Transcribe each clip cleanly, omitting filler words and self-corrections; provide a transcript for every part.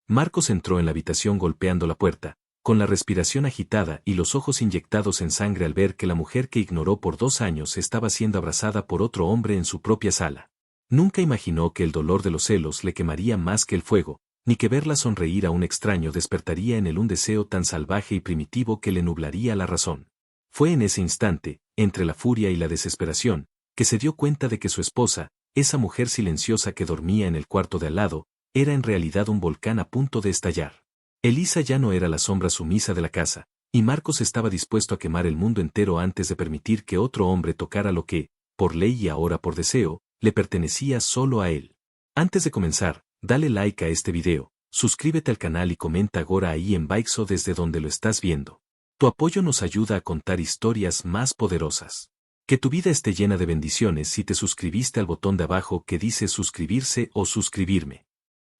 Marcos entró en la habitación golpeando la puerta, con la respiración agitada y los ojos inyectados en sangre al ver que la mujer que ignoró por 2 años estaba siendo abrazada por otro hombre en su propia sala. Nunca imaginó que el dolor de los celos le quemaría más que el fuego, ni que verla sonreír a un extraño despertaría en él un deseo tan salvaje y primitivo que le nublaría la razón. Fue en ese instante, entre la furia y la desesperación, que se dio cuenta de que su esposa, esa mujer silenciosa que dormía en el cuarto de al lado, era en realidad un volcán a punto de estallar. Elisa ya no era la sombra sumisa de la casa, y Marcos estaba dispuesto a quemar el mundo entero antes de permitir que otro hombre tocara lo que, por ley y ahora por deseo, le pertenecía solo a él. Antes de comenzar, dale like a este video, suscríbete al canal y comenta ahora ahí en Baixo desde donde lo estás viendo. Tu apoyo nos ayuda a contar historias más poderosas. Que tu vida esté llena de bendiciones si te suscribiste al botón de abajo que dice suscribirse o suscribirme.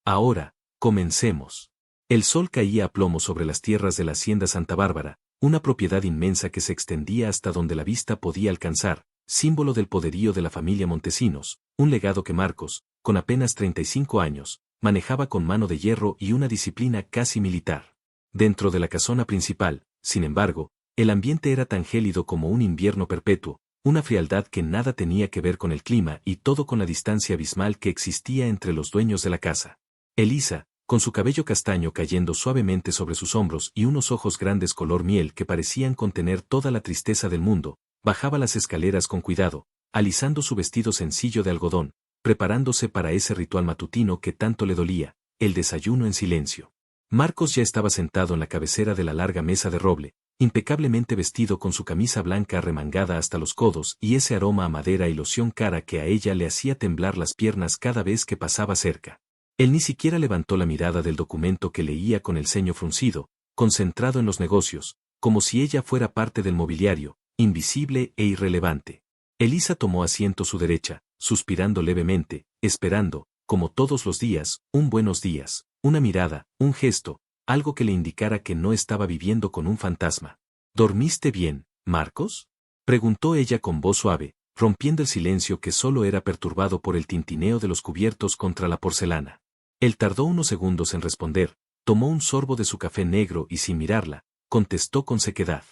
Ahora, comencemos. El sol caía a plomo sobre las tierras de la hacienda Santa Bárbara, una propiedad inmensa que se extendía hasta donde la vista podía alcanzar, símbolo del poderío de la familia Montesinos, un legado que Marcos, con apenas 35 años, manejaba con mano de hierro y una disciplina casi militar. Dentro de la casona principal, sin embargo, el ambiente era tan gélido como un invierno perpetuo, una frialdad que nada tenía que ver con el clima y todo con la distancia abismal que existía entre los dueños de la casa. Elisa, con su cabello castaño cayendo suavemente sobre sus hombros y unos ojos grandes color miel que parecían contener toda la tristeza del mundo, bajaba las escaleras con cuidado, alisando su vestido sencillo de algodón, preparándose para ese ritual matutino que tanto le dolía, el desayuno en silencio. Marcos ya estaba sentado en la cabecera de la larga mesa de roble, impecablemente vestido con su camisa blanca arremangada hasta los codos y ese aroma a madera y loción cara que a ella le hacía temblar las piernas cada vez que pasaba cerca. Él ni siquiera levantó la mirada del documento que leía con el ceño fruncido, concentrado en los negocios, como si ella fuera parte del mobiliario, invisible e irrelevante. Elisa tomó asiento a su derecha, suspirando levemente, esperando, como todos los días, un buenos días, una mirada, un gesto, algo que le indicara que no estaba viviendo con un fantasma. ¿Dormiste bien, Marcos?, preguntó ella con voz suave, rompiendo el silencio que solo era perturbado por el tintineo de los cubiertos contra la porcelana. Él tardó unos segundos en responder, tomó un sorbo de su café negro y sin mirarla, contestó con sequedad.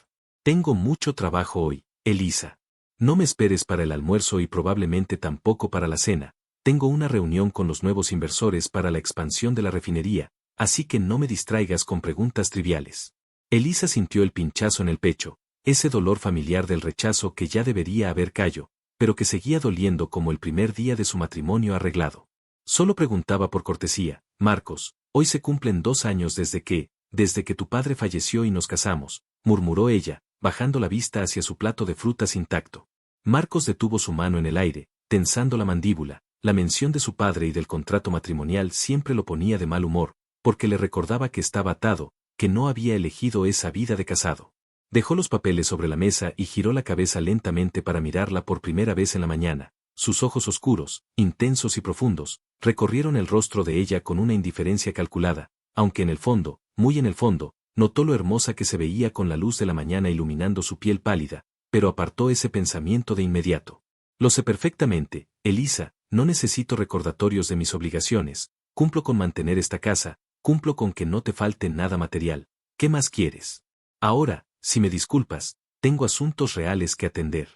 Tengo mucho trabajo hoy, Elisa. No me esperes para el almuerzo y probablemente tampoco para la cena. Tengo una reunión con los nuevos inversores para la expansión de la refinería, así que no me distraigas con preguntas triviales. Elisa sintió el pinchazo en el pecho, ese dolor familiar del rechazo que ya debería haber callo, pero que seguía doliendo como el primer día de su matrimonio arreglado. Solo preguntaba por cortesía, Marcos, hoy se cumplen 2 años desde que tu padre falleció y nos casamos, murmuró ella, bajando la vista hacia su plato de frutas intacto. Marcos detuvo su mano en el aire, tensando la mandíbula. La mención de su padre y del contrato matrimonial siempre lo ponía de mal humor, porque le recordaba que estaba atado, que no había elegido esa vida de casado. Dejó los papeles sobre la mesa y giró la cabeza lentamente para mirarla por primera vez en la mañana. Sus ojos oscuros, intensos y profundos, recorrieron el rostro de ella con una indiferencia calculada, aunque en el fondo, muy en el fondo, notó lo hermosa que se veía con la luz de la mañana iluminando su piel pálida, pero apartó ese pensamiento de inmediato. Lo sé perfectamente, Elisa, no necesito recordatorios de mis obligaciones, cumplo con mantener esta casa, cumplo con que no te falte nada material. ¿Qué más quieres? Ahora, si me disculpas, tengo asuntos reales que atender.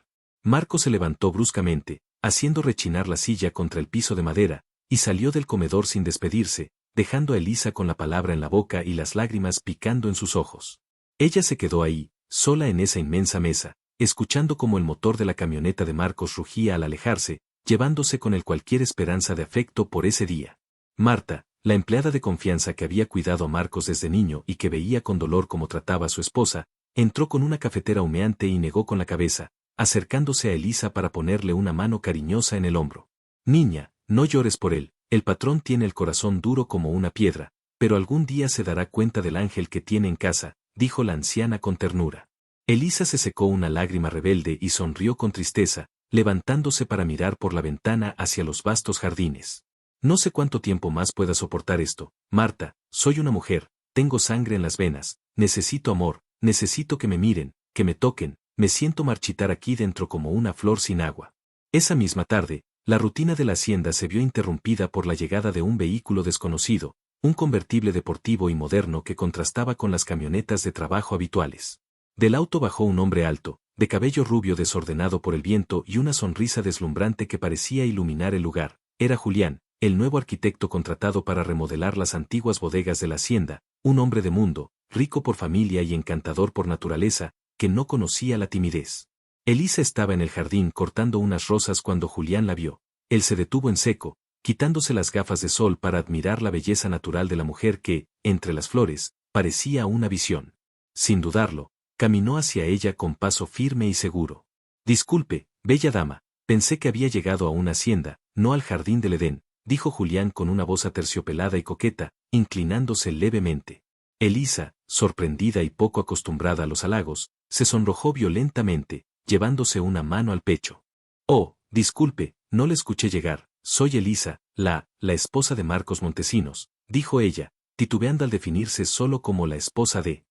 Marco se levantó bruscamente, haciendo rechinar la silla contra el piso de madera, y salió del comedor sin despedirse, dejando a Elisa con la palabra en la boca y las lágrimas picando en sus ojos. Ella se quedó ahí, sola en esa inmensa mesa, escuchando cómo el motor de la camioneta de Marcos rugía al alejarse, llevándose con él cualquier esperanza de afecto por ese día. Marta, la empleada de confianza que había cuidado a Marcos desde niño y que veía con dolor cómo trataba a su esposa, entró con una cafetera humeante y negó con la cabeza, acercándose a Elisa para ponerle una mano cariñosa en el hombro. Niña, no llores por él, el patrón tiene el corazón duro como una piedra, pero algún día se dará cuenta del ángel que tiene en casa, dijo la anciana con ternura. Elisa se secó una lágrima rebelde y sonrió con tristeza, levantándose para mirar por la ventana hacia los vastos jardines. No sé cuánto tiempo más pueda soportar esto, Marta, soy una mujer, tengo sangre en las venas, necesito amor, necesito que me miren, que me toquen, me siento marchitar aquí dentro como una flor sin agua. Esa misma tarde, la rutina de la hacienda se vio interrumpida por la llegada de un vehículo desconocido, un convertible deportivo y moderno que contrastaba con las camionetas de trabajo habituales. Del auto bajó un hombre alto, de cabello rubio desordenado por el viento y una sonrisa deslumbrante que parecía iluminar el lugar. Era Julián, el nuevo arquitecto contratado para remodelar las antiguas bodegas de la hacienda, un hombre de mundo, rico por familia y encantador por naturaleza, que no conocía la timidez. Elisa estaba en el jardín cortando unas rosas cuando Julián la vio. Él se detuvo en seco, quitándose las gafas de sol para admirar la belleza natural de la mujer que, entre las flores, parecía una visión. Sin dudarlo, caminó hacia ella con paso firme y seguro. Disculpe, bella dama, pensé que había llegado a una hacienda, no al jardín del Edén, dijo Julián con una voz aterciopelada y coqueta, inclinándose levemente. Elisa, sorprendida y poco acostumbrada a los halagos, se sonrojó violentamente, llevándose una mano al pecho. Oh, disculpe, no le escuché llegar, soy Elisa, la esposa de Marcos Montesinos, dijo ella, titubeando al definirse solo como la esposa de.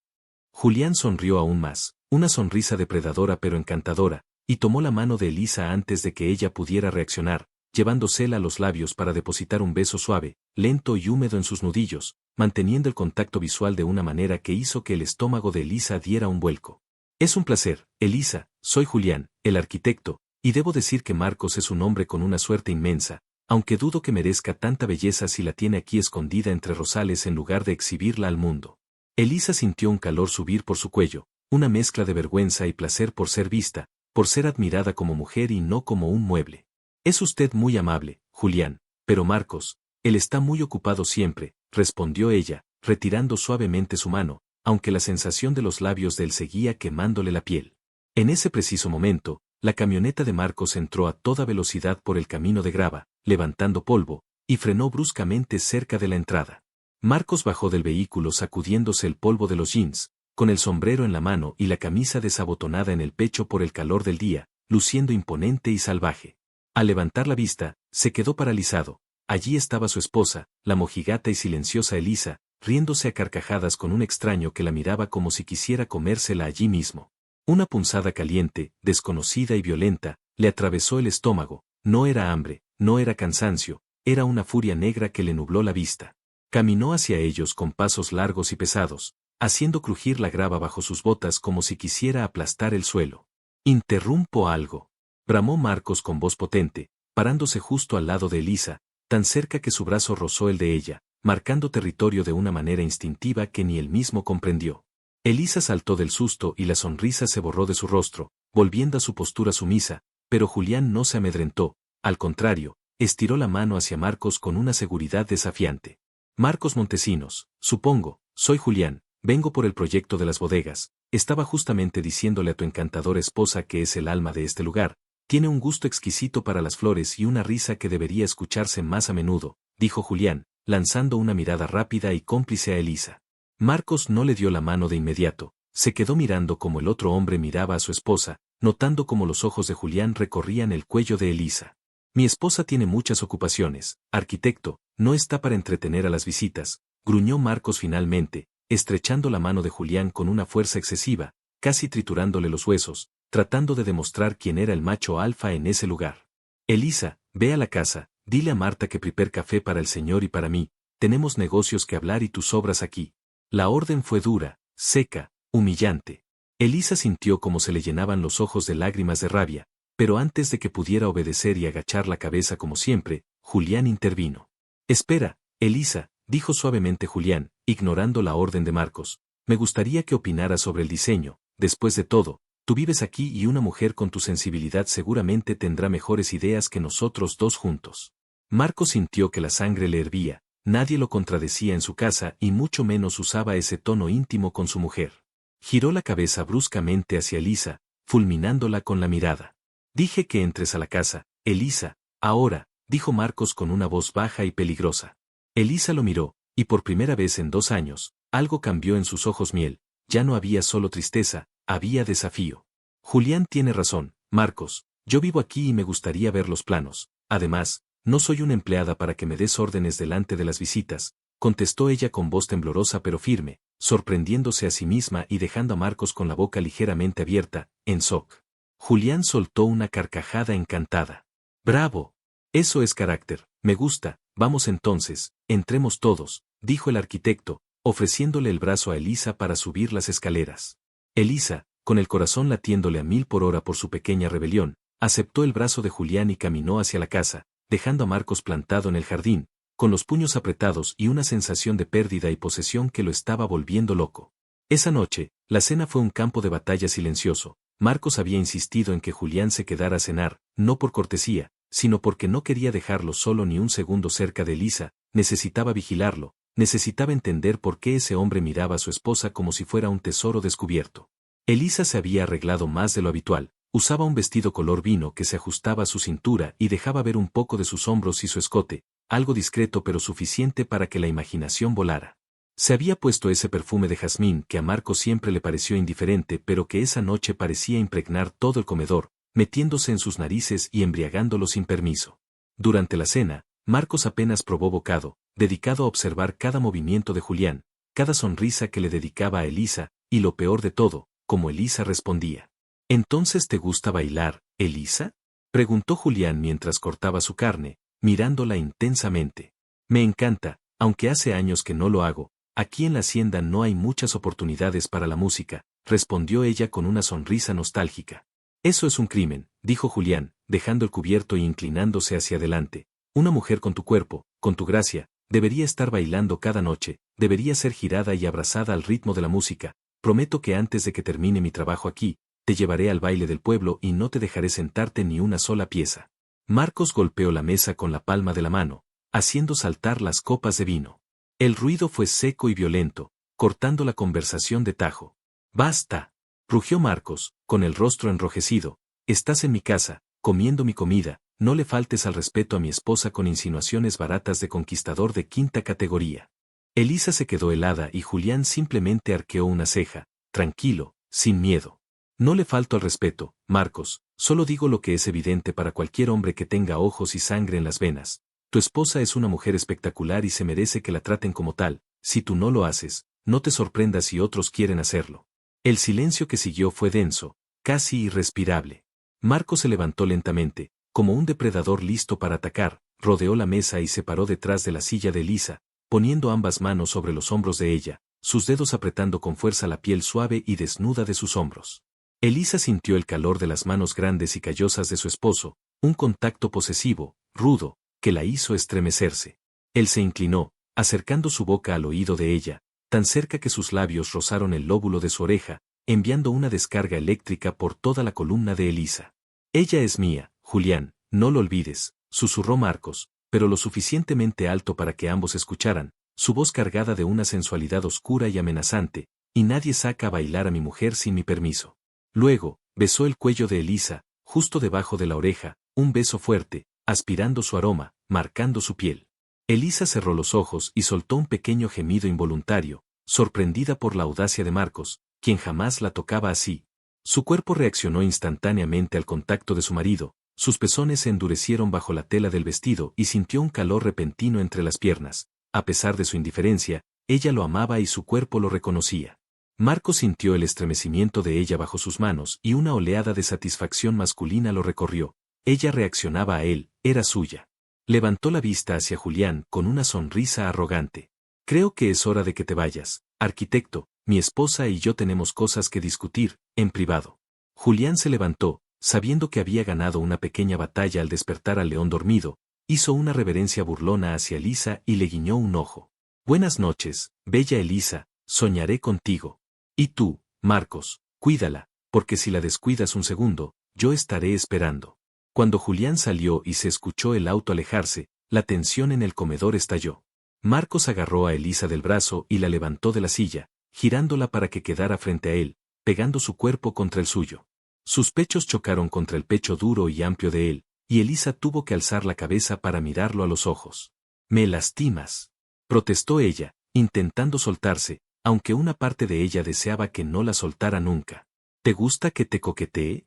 Julián sonrió aún más, una sonrisa depredadora pero encantadora, y tomó la mano de Elisa antes de que ella pudiera reaccionar, llevándosela a los labios para depositar un beso suave, lento y húmedo en sus nudillos, manteniendo el contacto visual de una manera que hizo que el estómago de Elisa diera un vuelco. Es un placer, Elisa, soy Julián, el arquitecto, y debo decir que Marcos es un hombre con una suerte inmensa, aunque dudo que merezca tanta belleza si la tiene aquí escondida entre rosales en lugar de exhibirla al mundo. Elisa sintió un calor subir por su cuello, una mezcla de vergüenza y placer por ser vista, por ser admirada como mujer y no como un mueble. Es usted muy amable, Julián, pero Marcos, él está muy ocupado siempre, respondió ella, retirando suavemente su mano, aunque la sensación de los labios de él seguía quemándole la piel. En ese preciso momento, la camioneta de Marcos entró a toda velocidad por el camino de grava, levantando polvo, y frenó bruscamente cerca de la entrada. Marcos bajó del vehículo sacudiéndose el polvo de los jeans, con el sombrero en la mano y la camisa desabotonada en el pecho por el calor del día, luciendo imponente y salvaje. Al levantar la vista, se quedó paralizado. Allí estaba su esposa, la mojigata y silenciosa Elisa, riéndose a carcajadas con un extraño que la miraba como si quisiera comérsela allí mismo. Una punzada caliente, desconocida y violenta, le atravesó el estómago. No era hambre, no era cansancio, era una furia negra que le nubló la vista. Caminó hacia ellos con pasos largos y pesados, haciendo crujir la grava bajo sus botas como si quisiera aplastar el suelo. «Interrumpo algo», bramó Marcos con voz potente, parándose justo al lado de Elisa, tan cerca que su brazo rozó el de ella, marcando territorio de una manera instintiva que ni él mismo comprendió. Elisa saltó del susto y la sonrisa se borró de su rostro, volviendo a su postura sumisa, pero Julián no se amedrentó, al contrario, estiró la mano hacia Marcos con una seguridad desafiante. Marcos Montesinos, supongo, soy Julián, vengo por el proyecto de las bodegas, estaba justamente diciéndole a tu encantadora esposa que es el alma de este lugar, tiene un gusto exquisito para las flores y una risa que debería escucharse más a menudo, dijo Julián, lanzando una mirada rápida y cómplice a Elisa. Marcos no le dio la mano de inmediato, se quedó mirando como el otro hombre miraba a su esposa, notando cómo los ojos de Julián recorrían el cuello de Elisa. Mi esposa tiene muchas ocupaciones, arquitecto, no está para entretener a las visitas, gruñó Marcos finalmente, estrechando la mano de Julián con una fuerza excesiva, casi triturándole los huesos, tratando de demostrar quién era el macho alfa en ese lugar. Elisa, ve a la casa, dile a Marta que prepare café para el señor y para mí, tenemos negocios que hablar y tú sobras aquí. La orden fue dura, seca, humillante. Elisa sintió como se le llenaban los ojos de lágrimas de rabia, pero antes de que pudiera obedecer y agachar la cabeza como siempre, Julián intervino. Espera, Elisa, dijo suavemente Julián, ignorando la orden de Marcos, me gustaría que opinaras sobre el diseño, después de todo, tú vives aquí y una mujer con tu sensibilidad seguramente tendrá mejores ideas que nosotros dos juntos. Marcos sintió que la sangre le hervía, nadie lo contradecía en su casa y mucho menos usaba ese tono íntimo con su mujer. Giró la cabeza bruscamente hacia Elisa, fulminándola con la mirada. Dije que entres a la casa, Elisa, ahora, dijo Marcos con una voz baja y peligrosa. Elisa lo miró, y por primera vez en 2 años, algo cambió en sus ojos miel, ya no había solo tristeza, había desafío. Julián tiene razón, Marcos, yo vivo aquí y me gustaría ver los planos, además, no soy una empleada para que me des órdenes delante de las visitas, contestó ella con voz temblorosa pero firme, sorprendiéndose a sí misma y dejando a Marcos con la boca ligeramente abierta, en shock. Julián soltó una carcajada encantada. ¡Bravo! Eso es carácter, me gusta, vamos entonces, entremos todos, dijo el arquitecto, ofreciéndole el brazo a Elisa para subir las escaleras. Elisa, con el corazón latiéndole a 1000 por hora por su pequeña rebelión, aceptó el brazo de Julián y caminó hacia la casa, dejando a Marcos plantado en el jardín, con los puños apretados y una sensación de pérdida y posesión que lo estaba volviendo loco. Esa noche, la cena fue un campo de batalla silencioso. Marcos había insistido en que Julián se quedara a cenar, no por cortesía, sino porque no quería dejarlo solo ni un segundo cerca de Elisa, necesitaba vigilarlo, necesitaba entender por qué ese hombre miraba a su esposa como si fuera un tesoro descubierto. Elisa se había arreglado más de lo habitual, usaba un vestido color vino que se ajustaba a su cintura y dejaba ver un poco de sus hombros y su escote, algo discreto pero suficiente para que la imaginación volara. Se había puesto ese perfume de jazmín que a Marcos siempre le pareció indiferente pero que esa noche parecía impregnar todo el comedor, metiéndose en sus narices y embriagándolo sin permiso. Durante la cena, Marcos apenas probó bocado, dedicado a observar cada movimiento de Julián, cada sonrisa que le dedicaba a Elisa, y lo peor de todo, como Elisa respondía. «¿Entonces te gusta bailar, Elisa?», preguntó Julián mientras cortaba su carne, mirándola intensamente. «Me encanta, aunque hace años que no lo hago. Aquí en la hacienda no hay muchas oportunidades para la música», respondió ella con una sonrisa nostálgica. «Eso es un crimen», dijo Julián, dejando el cubierto e inclinándose hacia adelante. «Una mujer con tu cuerpo, con tu gracia, debería estar bailando cada noche, debería ser girada y abrazada al ritmo de la música. Prometo que antes de que termine mi trabajo aquí, te llevaré al baile del pueblo y no te dejaré sentarte ni una sola pieza». Marcos golpeó la mesa con la palma de la mano, haciendo saltar las copas de vino. El ruido fue seco y violento, cortando la conversación de tajo. «¡Basta!», rugió Marcos, con el rostro enrojecido. «Estás en mi casa, comiendo mi comida, no le faltes al respeto a mi esposa con insinuaciones baratas de conquistador de quinta categoría». Elisa se quedó helada y Julián simplemente arqueó una ceja, tranquilo, sin miedo. «No le falto al respeto, Marcos, solo digo lo que es evidente para cualquier hombre que tenga ojos y sangre en las venas. Tu esposa es una mujer espectacular y se merece que la traten como tal. Si tú no lo haces, no te sorprendas si otros quieren hacerlo». El silencio que siguió fue denso, casi irrespirable. Marcos se levantó lentamente, como un depredador listo para atacar, rodeó la mesa y se paró detrás de la silla de Elisa, poniendo ambas manos sobre los hombros de ella, sus dedos apretando con fuerza la piel suave y desnuda de sus hombros. Elisa sintió el calor de las manos grandes y callosas de su esposo, un contacto posesivo, rudo, que la hizo estremecerse. Él se inclinó, acercando su boca al oído de ella, tan cerca que sus labios rozaron el lóbulo de su oreja, enviando una descarga eléctrica por toda la columna de Elisa. «Ella es mía, Julián, no lo olvides», susurró Marcos, pero lo suficientemente alto para que ambos escucharan, su voz cargada de una sensualidad oscura y amenazante. «Y nadie saca a bailar a mi mujer sin mi permiso». Luego, besó el cuello de Elisa, justo debajo de la oreja, un beso fuerte, aspirando su aroma, marcando su piel. Elisa cerró los ojos y soltó un pequeño gemido involuntario, sorprendida por la audacia de Marcos, quien jamás la tocaba así. Su cuerpo reaccionó instantáneamente al contacto de su marido, sus pezones se endurecieron bajo la tela del vestido y sintió un calor repentino entre las piernas. A pesar de su indiferencia, ella lo amaba y su cuerpo lo reconocía. Marcos sintió el estremecimiento de ella bajo sus manos y una oleada de satisfacción masculina lo recorrió. Ella reaccionaba a él, era suya. Levantó la vista hacia Julián con una sonrisa arrogante. «Creo que es hora de que te vayas, arquitecto, mi esposa y yo tenemos cosas que discutir, en privado». Julián se levantó, sabiendo que había ganado una pequeña batalla al despertar al león dormido, hizo una reverencia burlona hacia Elisa y le guiñó un ojo. «Buenas noches, bella Elisa, soñaré contigo. Y tú, Marcos, cuídala, porque si la descuidas un segundo, yo estaré esperando». Cuando Julián salió y se escuchó el auto alejarse, la tensión en el comedor estalló. Marcos agarró a Elisa del brazo y la levantó de la silla, girándola para que quedara frente a él, pegando su cuerpo contra el suyo. Sus pechos chocaron contra el pecho duro y amplio de él, y Elisa tuvo que alzar la cabeza para mirarlo a los ojos. «Me lastimas», protestó ella, intentando soltarse, aunque una parte de ella deseaba que no la soltara nunca. «¿Te gusta que te coquetee?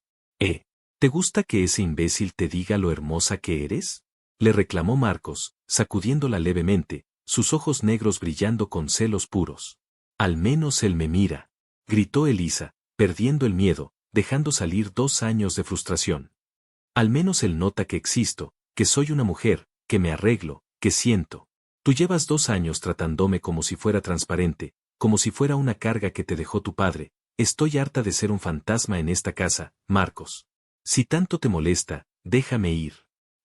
¿Te gusta que ese imbécil te diga lo hermosa que eres?», le reclamó Marcos, sacudiéndola levemente, sus ojos negros brillando con celos puros. «Al menos él me mira», gritó Elisa, perdiendo el miedo, dejando salir 2 años de frustración. «Al menos él nota que existo, que soy una mujer, que me arreglo, que siento». Tú llevas 2 años tratándome como si fuera transparente, como si fuera una carga que te dejó tu padre. Estoy harta de ser un fantasma en esta casa, Marcos. Si tanto te molesta, déjame ir.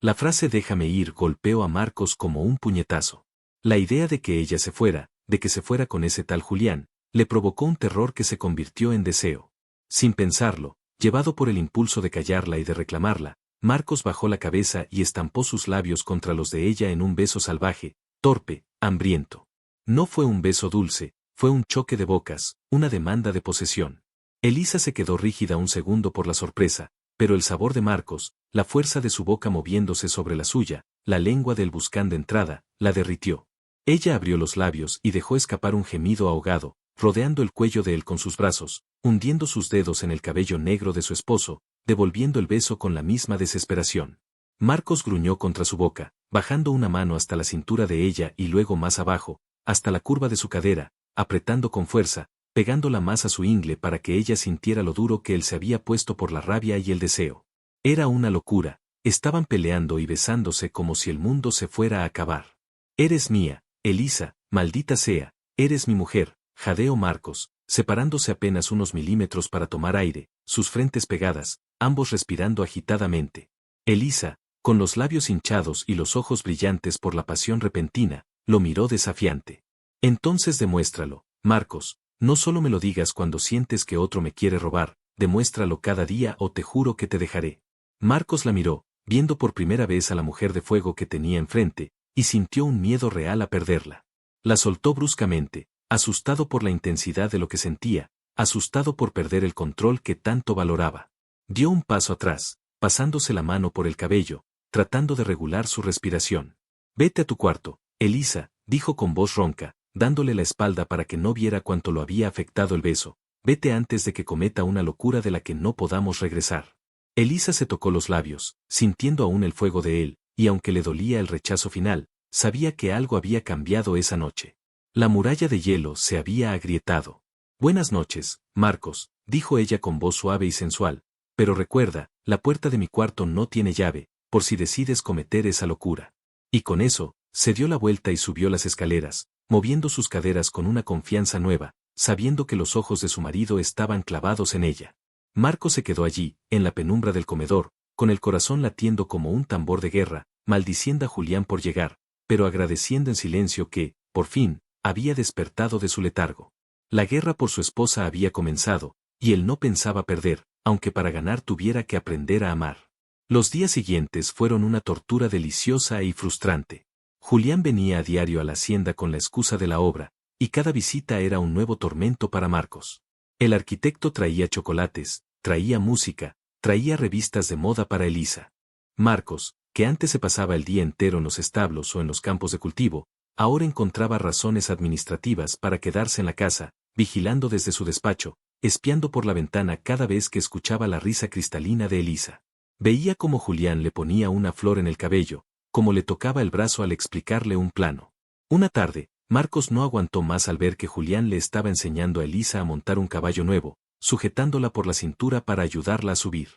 La frase déjame ir golpeó a Marcos como un puñetazo. La idea de que ella se fuera, de que se fuera con ese tal Julián, le provocó un terror que se convirtió en deseo. Sin pensarlo, llevado por el impulso de callarla y de reclamarla, Marcos bajó la cabeza y estampó sus labios contra los de ella en un beso salvaje, torpe, hambriento. No fue un beso dulce, fue un choque de bocas, una demanda de posesión. Elisa se quedó rígida un segundo por la sorpresa, pero el sabor de Marcos, la fuerza de su boca moviéndose sobre la suya, la lengua del buscán de entrada, la derritió. Ella abrió los labios y dejó escapar un gemido ahogado, rodeando el cuello de él con sus brazos, hundiendo sus dedos en el cabello negro de su esposo, devolviendo el beso con la misma desesperación. Marcos gruñó contra su boca, bajando una mano hasta la cintura de ella y luego más abajo, hasta la curva de su cadera, apretando con fuerza, pegándola más a su ingle para que ella sintiera lo duro que él se había puesto por la rabia y el deseo. Era una locura, estaban peleando y besándose como si el mundo se fuera a acabar. Eres mía, Elisa, maldita sea, eres mi mujer, jadeó Marcos, separándose apenas unos milímetros para tomar aire, sus frentes pegadas, ambos respirando agitadamente. Elisa, con los labios hinchados y los ojos brillantes por la pasión repentina, lo miró desafiante. Entonces demuéstralo, Marcos, no solo me lo digas cuando sientes que otro me quiere robar, demuéstralo cada día o te juro que te dejaré. Marcos la miró, viendo por primera vez a la mujer de fuego que tenía enfrente, y sintió un miedo real a perderla. La soltó bruscamente, asustado por la intensidad de lo que sentía, asustado por perder el control que tanto valoraba. Dio un paso atrás, pasándose la mano por el cabello, tratando de regular su respiración. Vete a tu cuarto, Elisa, dijo con voz ronca, dándole la espalda para que no viera cuánto lo había afectado el beso. Vete antes de que cometa una locura de la que no podamos regresar. Elisa se tocó los labios, sintiendo aún el fuego de él, y aunque le dolía el rechazo final, sabía que algo había cambiado esa noche. La muralla de hielo se había agrietado. Buenas noches, Marcos, dijo ella con voz suave y sensual, pero recuerda, la puerta de mi cuarto no tiene llave, por si decides cometer esa locura. Y con eso, se dio la vuelta y subió las escaleras, moviendo sus caderas con una confianza nueva, sabiendo que los ojos de su marido estaban clavados en ella. Marcos se quedó allí, en la penumbra del comedor, con el corazón latiendo como un tambor de guerra, maldiciendo a Julián por llegar, pero agradeciendo en silencio que, por fin, había despertado de su letargo. La guerra por su esposa había comenzado, y él no pensaba perder, aunque para ganar tuviera que aprender a amar. Los días siguientes fueron una tortura deliciosa y frustrante. Julián venía a diario a la hacienda con la excusa de la obra, y cada visita era un nuevo tormento para Marcos. El arquitecto traía chocolates, traía música, traía revistas de moda para Elisa. Marcos, que antes se pasaba el día entero en los establos o en los campos de cultivo, ahora encontraba razones administrativas para quedarse en la casa, vigilando desde su despacho, espiando por la ventana cada vez que escuchaba la risa cristalina de Elisa. Veía cómo Julián le ponía una flor en el cabello, cómo le tocaba el brazo al explicarle un plano. Una tarde, Marcos no aguantó más al ver que Julián le estaba enseñando a Elisa a montar un caballo nuevo, sujetándola por la cintura para ayudarla a subir.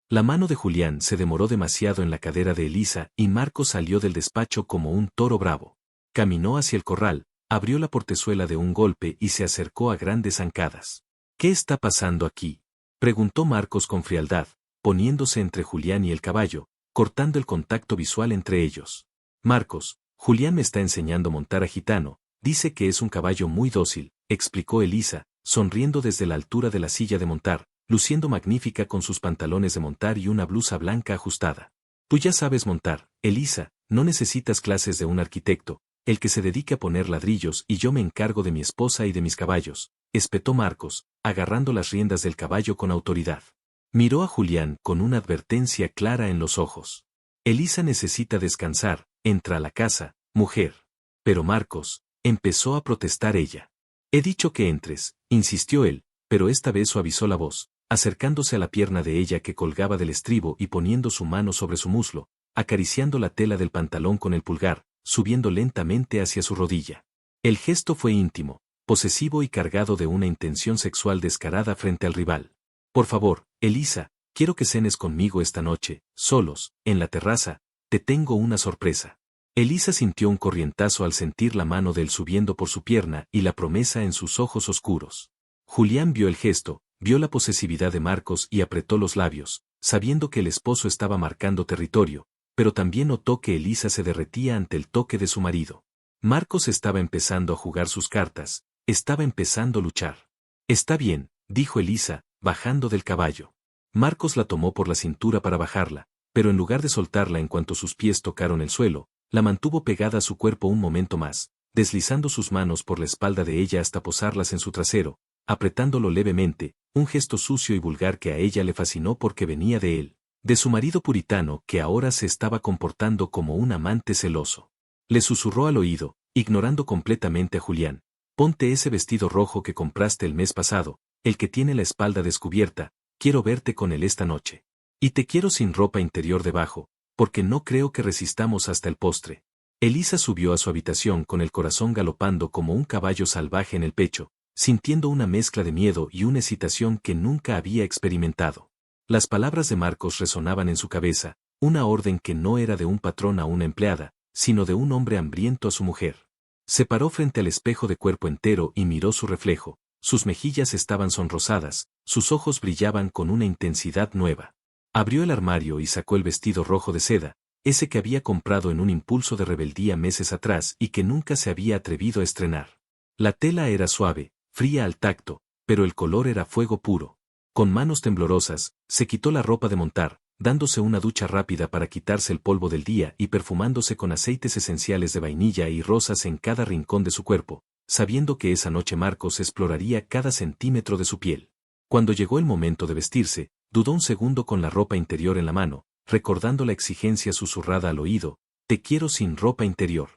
La mano de Julián se demoró demasiado en la cadera de Elisa y Marcos salió del despacho como un toro bravo. Caminó hacia el corral, abrió la portezuela de un golpe y se acercó a grandes zancadas. ¿Qué está pasando aquí?, preguntó Marcos con frialdad, poniéndose entre Julián y el caballo, cortando el contacto visual entre ellos. Marcos, Julián me está enseñando a montar a Gitano, dice que es un caballo muy dócil, explicó Elisa, sonriendo desde la altura de la silla de montar, luciendo magnífica con sus pantalones de montar y una blusa blanca ajustada. Tú ya sabes montar, Elisa, no necesitas clases de un arquitecto, el que se dedica a poner ladrillos y yo me encargo de mi esposa y de mis caballos, espetó Marcos, agarrando las riendas del caballo con autoridad. Miró a Julián con una advertencia clara en los ojos. Elisa necesita descansar, entra a la casa, mujer. Pero Marcos, empezó a protestar ella. He dicho que entres, insistió él, pero esta vez suavizó la voz, acercándose a la pierna de ella que colgaba del estribo y poniendo su mano sobre su muslo, acariciando la tela del pantalón con el pulgar, subiendo lentamente hacia su rodilla. El gesto fue íntimo, posesivo y cargado de una intención sexual descarada frente al rival. Por favor, Elisa, quiero que cenes conmigo esta noche, solos, en la terraza, te tengo una sorpresa. Elisa sintió un corrientazo al sentir la mano de él subiendo por su pierna y la promesa en sus ojos oscuros. Julián vio el gesto, vio la posesividad de Marcos y apretó los labios, sabiendo que el esposo estaba marcando territorio, pero también notó que Elisa se derretía ante el toque de su marido. Marcos estaba empezando a jugar sus cartas, estaba empezando a luchar. Está bien, dijo Elisa, bajando del caballo. Marcos la tomó por la cintura para bajarla, pero en lugar de soltarla en cuanto sus pies tocaron el suelo, la mantuvo pegada a su cuerpo un momento más, deslizando sus manos por la espalda de ella hasta posarlas en su trasero, apretándolo levemente, un gesto sucio y vulgar que a ella le fascinó porque venía de él, de su marido puritano que ahora se estaba comportando como un amante celoso. Le susurró al oído, ignorando completamente a Julián: ponte ese vestido rojo que compraste el mes pasado, el que tiene la espalda descubierta, quiero verte con él esta noche. Y te quiero sin ropa interior debajo, porque no creo que resistamos hasta el postre. Elisa subió a su habitación con el corazón galopando como un caballo salvaje en el pecho, sintiendo una mezcla de miedo y una excitación que nunca había experimentado. Las palabras de Marcos resonaban en su cabeza, una orden que no era de un patrón a una empleada, sino de un hombre hambriento a su mujer. Se paró frente al espejo de cuerpo entero y miró su reflejo, sus mejillas estaban sonrosadas, sus ojos brillaban con una intensidad nueva. Abrió el armario y sacó el vestido rojo de seda, ese que había comprado en un impulso de rebeldía meses atrás y que nunca se había atrevido a estrenar. La tela era suave, fría al tacto, pero el color era fuego puro. Con manos temblorosas, se quitó la ropa de montar, dándose una ducha rápida para quitarse el polvo del día y perfumándose con aceites esenciales de vainilla y rosas en cada rincón de su cuerpo, sabiendo que esa noche Marcos exploraría cada centímetro de su piel. Cuando llegó el momento de vestirse, dudó un segundo con la ropa interior en la mano, recordando la exigencia susurrada al oído: te quiero sin ropa interior.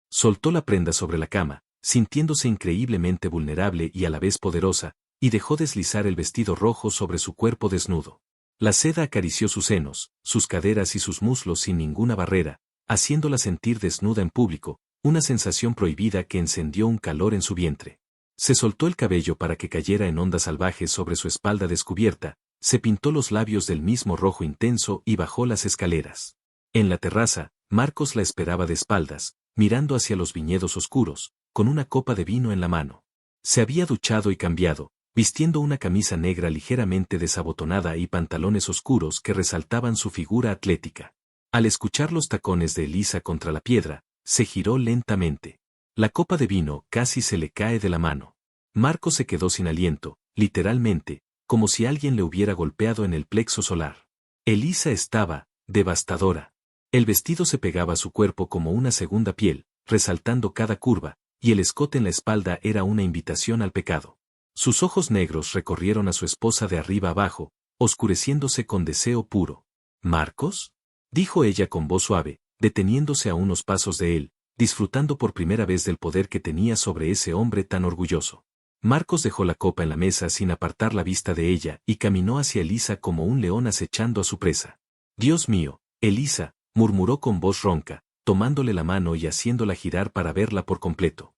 Soltó la prenda sobre la cama, sintiéndose increíblemente vulnerable y a la vez poderosa, y dejó deslizar el vestido rojo sobre su cuerpo desnudo. La seda acarició sus senos, sus caderas y sus muslos sin ninguna barrera, haciéndola sentir desnuda en público, una sensación prohibida que encendió un calor en su vientre. Se soltó el cabello para que cayera en ondas salvajes sobre su espalda descubierta, se pintó los labios del mismo rojo intenso y bajó las escaleras. En la terraza, Marcos la esperaba de espaldas, mirando hacia los viñedos oscuros, con una copa de vino en la mano. Se había duchado y cambiado, vistiendo una camisa negra ligeramente desabotonada y pantalones oscuros que resaltaban su figura atlética. Al escuchar los tacones de Elisa contra la piedra, se giró lentamente. La copa de vino casi se le cae de la mano. Marcos se quedó sin aliento, literalmente, como si alguien le hubiera golpeado en el plexo solar. Elisa estaba devastadora. El vestido se pegaba a su cuerpo como una segunda piel, resaltando cada curva, y el escote en la espalda era una invitación al pecado. Sus ojos negros recorrieron a su esposa de arriba abajo, oscureciéndose con deseo puro. ¿Marcos?, dijo ella con voz suave, deteniéndose a unos pasos de él, disfrutando por primera vez del poder que tenía sobre ese hombre tan orgulloso. Marcos dejó la copa en la mesa sin apartar la vista de ella y caminó hacia Elisa como un león acechando a su presa. «Dios mío, Elisa», murmuró con voz ronca, tomándole la mano y haciéndola girar para verla por completo.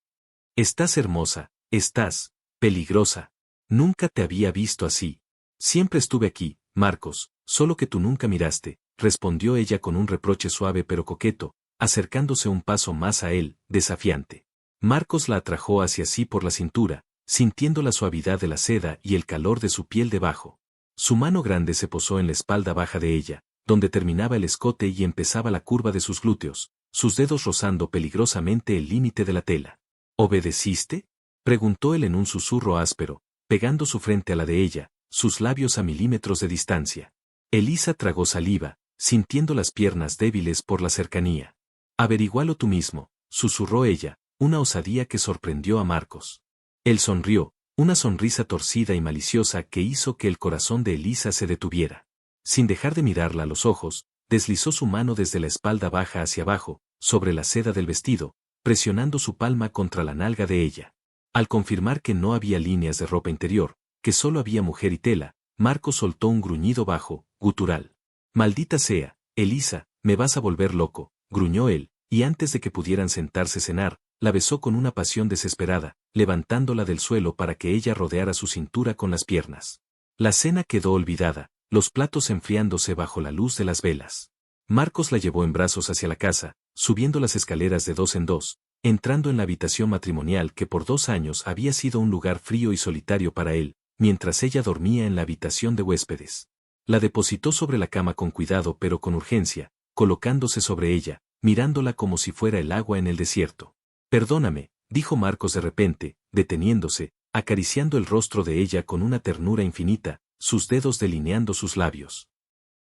«Estás hermosa, estás peligrosa. Nunca te había visto así. Siempre estuve aquí, Marcos, solo que tú nunca miraste», respondió ella con un reproche suave pero coqueto, acercándose un paso más a él, desafiante. Marcos la atrajo hacia sí por la cintura, sintiendo la suavidad de la seda y el calor de su piel debajo. Su mano grande se posó en la espalda baja de ella, donde terminaba el escote y empezaba la curva de sus glúteos, sus dedos rozando peligrosamente el límite de la tela. «¿Obedeciste?», preguntó él en un susurro áspero, pegando su frente a la de ella, sus labios a milímetros de distancia. Elisa tragó saliva, sintiendo las piernas débiles por la cercanía. «Averigualo tú mismo», susurró ella, una osadía que sorprendió a Marcos. Él sonrió, una sonrisa torcida y maliciosa que hizo que el corazón de Elisa se detuviera. Sin dejar de mirarla a los ojos, deslizó su mano desde la espalda baja hacia abajo, sobre la seda del vestido, presionando su palma contra la nalga de ella. Al confirmar que no había líneas de ropa interior, que solo había mujer y tela, Marcos soltó un gruñido bajo, gutural. «Maldita sea, Elisa, me vas a volver loco», gruñó él, y antes de que pudieran sentarse a cenar, la besó con una pasión desesperada, levantándola del suelo para que ella rodeara su cintura con las piernas. La cena quedó olvidada, los platos enfriándose bajo la luz de las velas. Marcos la llevó en brazos hacia la casa, subiendo las escaleras de dos en dos, entrando en la habitación matrimonial que por 2 años había sido un lugar frío y solitario para él, mientras ella dormía en la habitación de huéspedes. La depositó sobre la cama con cuidado pero con urgencia, colocándose sobre ella, mirándola como si fuera el agua en el desierto. Perdóname, dijo Marcos de repente, deteniéndose, acariciando el rostro de ella con una ternura infinita, sus dedos delineando sus labios.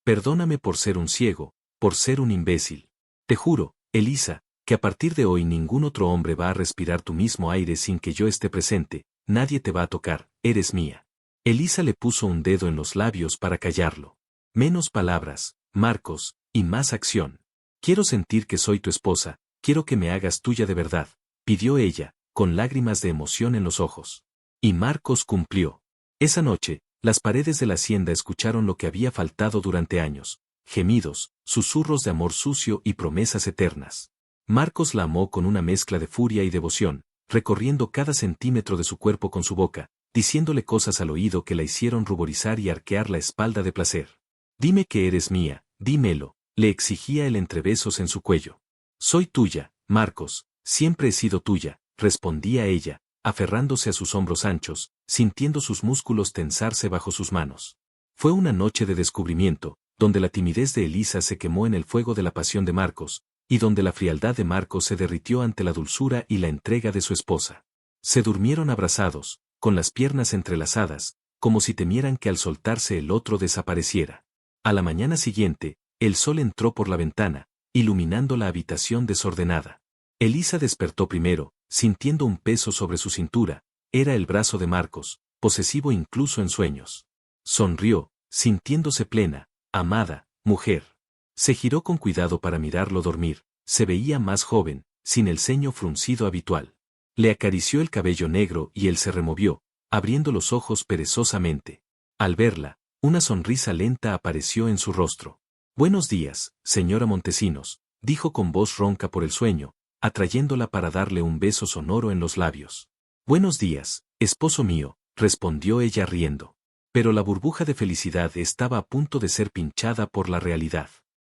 Perdóname por ser un ciego, por ser un imbécil. Te juro, Elisa, que a partir de hoy ningún otro hombre va a respirar tu mismo aire sin que yo esté presente, nadie te va a tocar, eres mía. Elisa le puso un dedo en los labios para callarlo. Menos palabras, Marcos, y más acción. Quiero sentir que soy tu esposa, quiero que me hagas tuya de verdad, pidió ella, con lágrimas de emoción en los ojos. Y Marcos cumplió. Esa noche, las paredes de la hacienda escucharon lo que había faltado durante años, gemidos, susurros de amor sucio y promesas eternas. Marcos la amó con una mezcla de furia y devoción, recorriendo cada centímetro de su cuerpo con su boca, diciéndole cosas al oído que la hicieron ruborizar y arquear la espalda de placer. Dime que eres mía, dímelo, le exigía el entre besos en su cuello. Soy tuya, Marcos, siempre he sido tuya, respondía ella, aferrándose a sus hombros anchos, sintiendo sus músculos tensarse bajo sus manos. Fue una noche de descubrimiento, donde la timidez de Elisa se quemó en el fuego de la pasión de Marcos, y donde la frialdad de Marcos se derritió ante la dulzura y la entrega de su esposa. Se durmieron abrazados, con las piernas entrelazadas, como si temieran que al soltarse el otro desapareciera. A la mañana siguiente, el sol entró por la ventana, iluminando la habitación desordenada. Elisa despertó primero, sintiendo un peso sobre su cintura, era el brazo de Marcos, posesivo incluso en sueños. Sonrió, sintiéndose plena, amada, mujer. Se giró con cuidado para mirarlo dormir, se veía más joven, sin el ceño fruncido habitual. Le acarició el cabello negro y él se removió, abriendo los ojos perezosamente. Al verla, una sonrisa lenta apareció en su rostro. Buenos días, señora Montesinos, dijo con voz ronca por el sueño, atrayéndola para darle un beso sonoro en los labios. Buenos días, esposo mío, respondió ella riendo. Pero la burbuja de felicidad estaba a punto de ser pinchada por la realidad.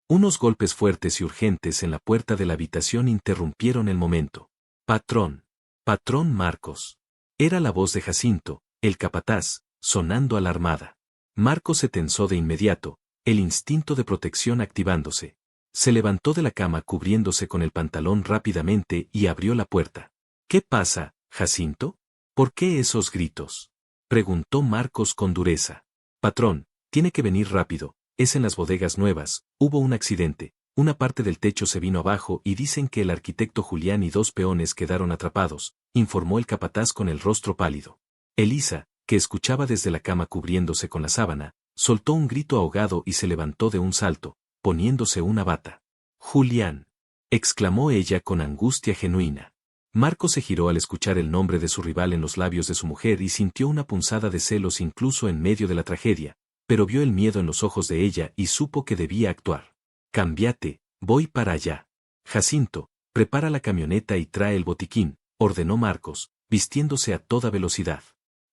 Unos golpes fuertes y urgentes en la puerta de la habitación interrumpieron el momento. Patrón. Patrón Marcos. Era la voz de Jacinto, el capataz, sonando alarmada. Marcos se tensó de inmediato, el instinto de protección activándose. Se levantó de la cama cubriéndose con el pantalón rápidamente y abrió la puerta. ¿Qué pasa, Jacinto? ¿Por qué esos gritos? Preguntó Marcos con dureza. Patrón, tiene que venir rápido, es en las bodegas nuevas, hubo un accidente, una parte del techo se vino abajo y dicen que el arquitecto Julián y 2 peones quedaron atrapados, informó el capataz con el rostro pálido. Elisa, que escuchaba desde la cama cubriéndose con la sábana, soltó un grito ahogado y se levantó de un salto, poniéndose una bata. Julián, exclamó ella con angustia genuina. Marcos se giró al escuchar el nombre de su rival en los labios de su mujer y sintió una punzada de celos incluso en medio de la tragedia, pero vio el miedo en los ojos de ella y supo que debía actuar. Cámbiate, voy para allá. Jacinto, prepara la camioneta y trae el botiquín, ordenó Marcos, vistiéndose a toda velocidad.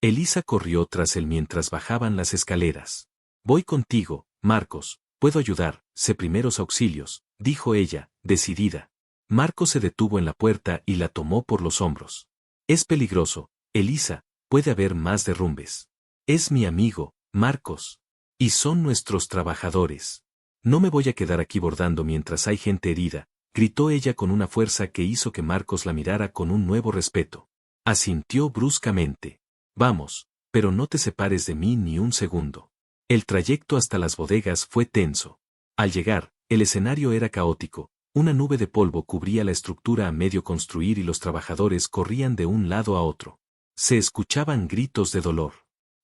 Elisa corrió tras él mientras bajaban las escaleras. Voy contigo, Marcos, puedo ayudar, sé primeros auxilios, dijo ella, decidida. Marcos se detuvo en la puerta y la tomó por los hombros. Es peligroso, Elisa, puede haber más derrumbes. Es mi amigo, Marcos. Y son nuestros trabajadores. No me voy a quedar aquí bordando mientras hay gente herida, gritó ella con una fuerza que hizo que Marcos la mirara con un nuevo respeto. Asintió bruscamente. Vamos, pero no te separes de mí ni un segundo. El trayecto hasta las bodegas fue tenso. Al llegar, el escenario era caótico, una nube de polvo cubría la estructura a medio construir y los trabajadores corrían de un lado a otro. Se escuchaban gritos de dolor.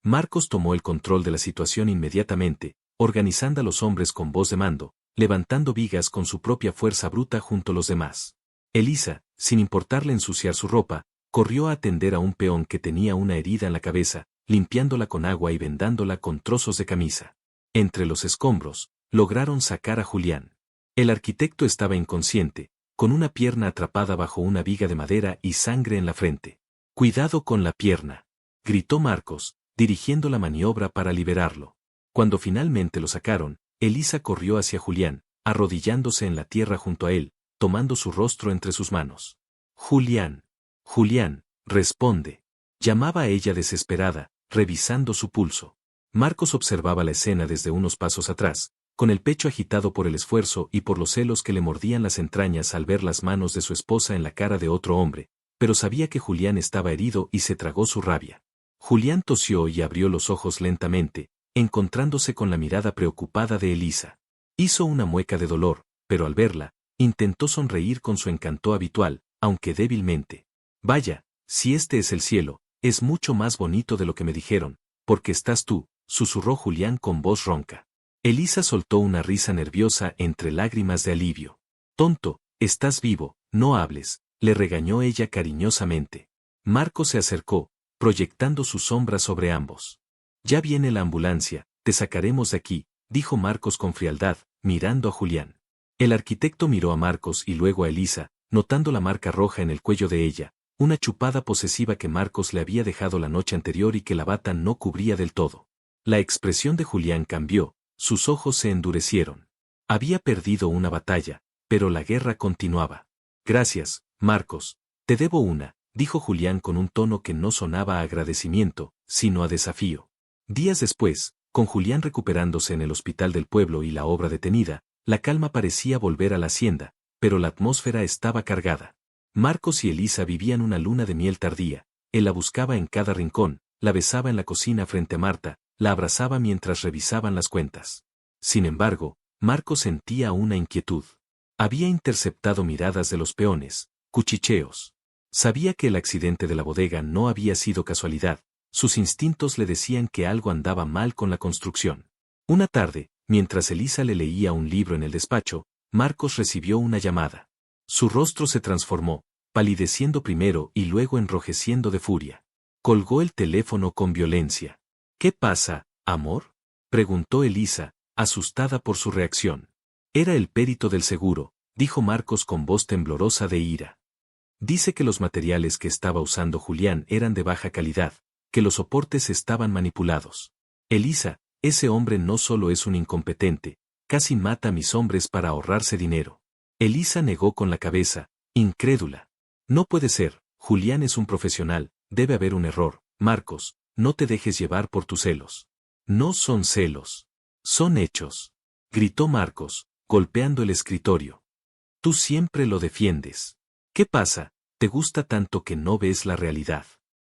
Marcos tomó el control de la situación inmediatamente, organizando a los hombres con voz de mando, levantando vigas con su propia fuerza bruta junto a los demás. Elisa, sin importarle ensuciar su ropa, corrió a atender a un peón que tenía una herida en la cabeza, limpiándola con agua y vendándola con trozos de camisa. Entre los escombros, lograron sacar a Julián. El arquitecto estaba inconsciente, con una pierna atrapada bajo una viga de madera y sangre en la frente. «Cuidado con la pierna», gritó Marcos, dirigiendo la maniobra para liberarlo. Cuando finalmente lo sacaron, Elisa corrió hacia Julián, arrodillándose en la tierra junto a él, tomando su rostro entre sus manos. Julián. Julián, responde. Llamaba ella desesperada, revisando su pulso. Marcos observaba la escena desde unos pasos atrás, con el pecho agitado por el esfuerzo y por los celos que le mordían las entrañas al ver las manos de su esposa en la cara de otro hombre, pero sabía que Julián estaba herido y se tragó su rabia. Julián tosió y abrió los ojos lentamente, encontrándose con la mirada preocupada de Elisa. Hizo una mueca de dolor, pero al verla, intentó sonreír con su encanto habitual, aunque débilmente. Vaya, si este es el cielo, es mucho más bonito de lo que me dijeron, porque estás tú, susurró Julián con voz ronca. Elisa soltó una risa nerviosa entre lágrimas de alivio. Tonto, estás vivo, no hables, le regañó ella cariñosamente. Marcos se acercó, proyectando su sombra sobre ambos. Ya viene la ambulancia, te sacaremos de aquí, dijo Marcos con frialdad, mirando a Julián. El arquitecto miró a Marcos y luego a Elisa, notando la marca roja en el cuello de ella, una chupada posesiva que Marcos le había dejado la noche anterior y que la bata no cubría del todo. La expresión de Julián cambió, sus ojos se endurecieron. Había perdido una batalla, pero la guerra continuaba. Gracias, Marcos, te debo una, dijo Julián con un tono que no sonaba a agradecimiento, sino a desafío. Días después, con Julián recuperándose en el hospital del pueblo y la obra detenida, la calma parecía volver a la hacienda, pero la atmósfera estaba cargada. Marcos y Elisa vivían una luna de miel tardía, él la buscaba en cada rincón, la besaba en la cocina frente a Marta, la abrazaba mientras revisaban las cuentas. Sin embargo, Marcos sentía una inquietud. Había interceptado miradas de los peones, cuchicheos. Sabía que el accidente de la bodega no había sido casualidad, sus instintos le decían que algo andaba mal con la construcción. Una tarde, mientras Elisa le leía un libro en el despacho, Marcos recibió una llamada. Su rostro se transformó, palideciendo primero y luego enrojeciendo de furia. Colgó el teléfono con violencia. ¿Qué pasa, amor?, preguntó Elisa, asustada por su reacción. Era el perito del seguro, dijo Marcos con voz temblorosa de ira. Dice que los materiales que estaba usando Julián eran de baja calidad, que los soportes estaban manipulados. Elisa, ese hombre no solo es un incompetente, casi mata a mis hombres para ahorrarse dinero. Elisa negó con la cabeza, incrédula. No puede ser, Julián es un profesional, debe haber un error. Marcos, no te dejes llevar por tus celos. No son celos. Son hechos. Gritó Marcos, golpeando el escritorio. Tú siempre lo defiendes. ¿Qué pasa? ¿Te gusta tanto que no ves la realidad?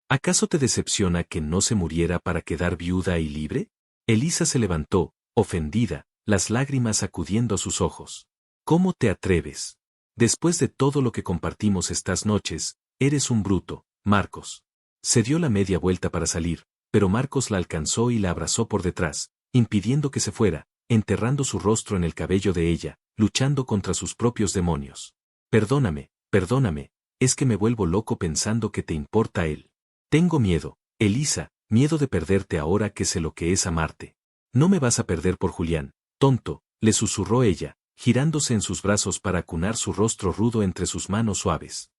¿Acaso te decepciona que no se muriera para quedar viuda y libre? Elisa se levantó, ofendida, las lágrimas acudiendo a sus ojos. ¿Cómo te atreves? Después de todo lo que compartimos estas noches, eres un bruto, Marcos. Se dio la media vuelta para salir, pero Marcos la alcanzó y la abrazó por detrás, impidiendo que se fuera, enterrando su rostro en el cabello de ella, luchando contra sus propios demonios. Perdóname, perdóname, es que me vuelvo loco pensando que te importa él. Tengo miedo, Elisa, miedo de perderte ahora que sé lo que es amarte. No me vas a perder por Julián, tonto, le susurró ella, girándose en sus brazos para acunar su rostro rudo entre sus manos suaves.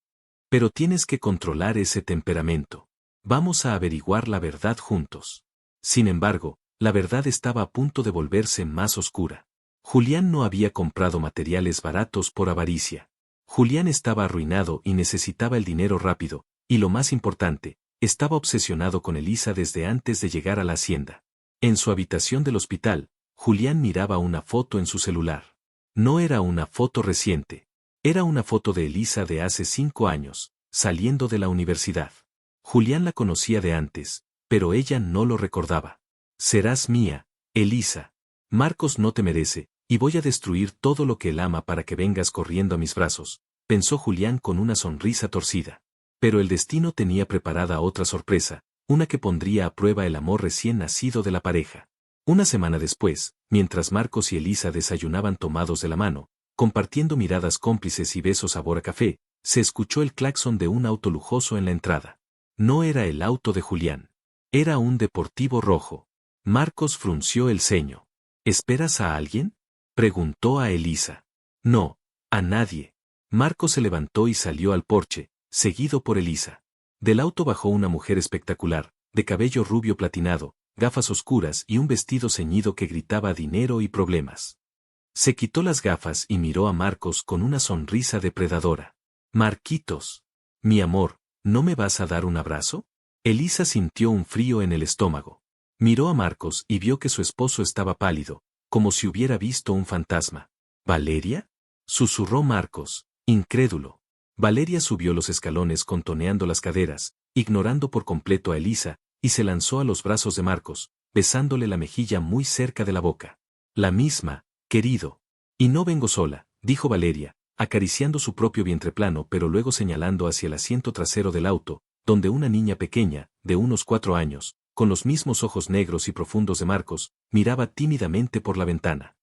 Pero tienes que controlar ese temperamento. Vamos a averiguar la verdad juntos. Sin embargo, la verdad estaba a punto de volverse más oscura. Julián no había comprado materiales baratos por avaricia. Julián estaba arruinado y necesitaba el dinero rápido, y lo más importante, estaba obsesionado con Elisa desde antes de llegar a la hacienda. En su habitación del hospital, Julián miraba una foto en su celular. No era una foto reciente. Era una foto de Elisa de hace 5 años, saliendo de la universidad. Julián la conocía de antes, pero ella no lo recordaba. Serás mía, Elisa. Marcos no te merece, y voy a destruir todo lo que él ama para que vengas corriendo a mis brazos, pensó Julián con una sonrisa torcida. Pero el destino tenía preparada otra sorpresa, una que pondría a prueba el amor recién nacido de la pareja. Una semana después, mientras Marcos y Elisa desayunaban tomados de la mano, compartiendo miradas cómplices y besos sabor a café, se escuchó el claxon de un auto lujoso en la entrada. No era el auto de Julián. Era un deportivo rojo. Marcos frunció el ceño. ¿Esperas a alguien?, preguntó a Elisa. No, a nadie. Marcos se levantó y salió al porche, seguido por Elisa. Del auto bajó una mujer espectacular, de cabello rubio platinado, gafas oscuras y un vestido ceñido que gritaba dinero y problemas. Se quitó las gafas y miró a Marcos con una sonrisa depredadora. Marquitos. Mi amor, ¿no me vas a dar un abrazo? Elisa sintió un frío en el estómago. Miró a Marcos y vio que su esposo estaba pálido, como si hubiera visto un fantasma. ¿Valeria? Susurró Marcos, incrédulo. Valeria subió los escalones contoneando las caderas, ignorando por completo a Elisa, y se lanzó a los brazos de Marcos, besándole la mejilla muy cerca de la boca. La misma, querido. Y no vengo sola, dijo Valeria, acariciando su propio vientre plano pero luego señalando hacia el asiento trasero del auto, donde una niña pequeña, de unos 4 años, con los mismos ojos negros y profundos de Marcos, miraba tímidamente por la ventana.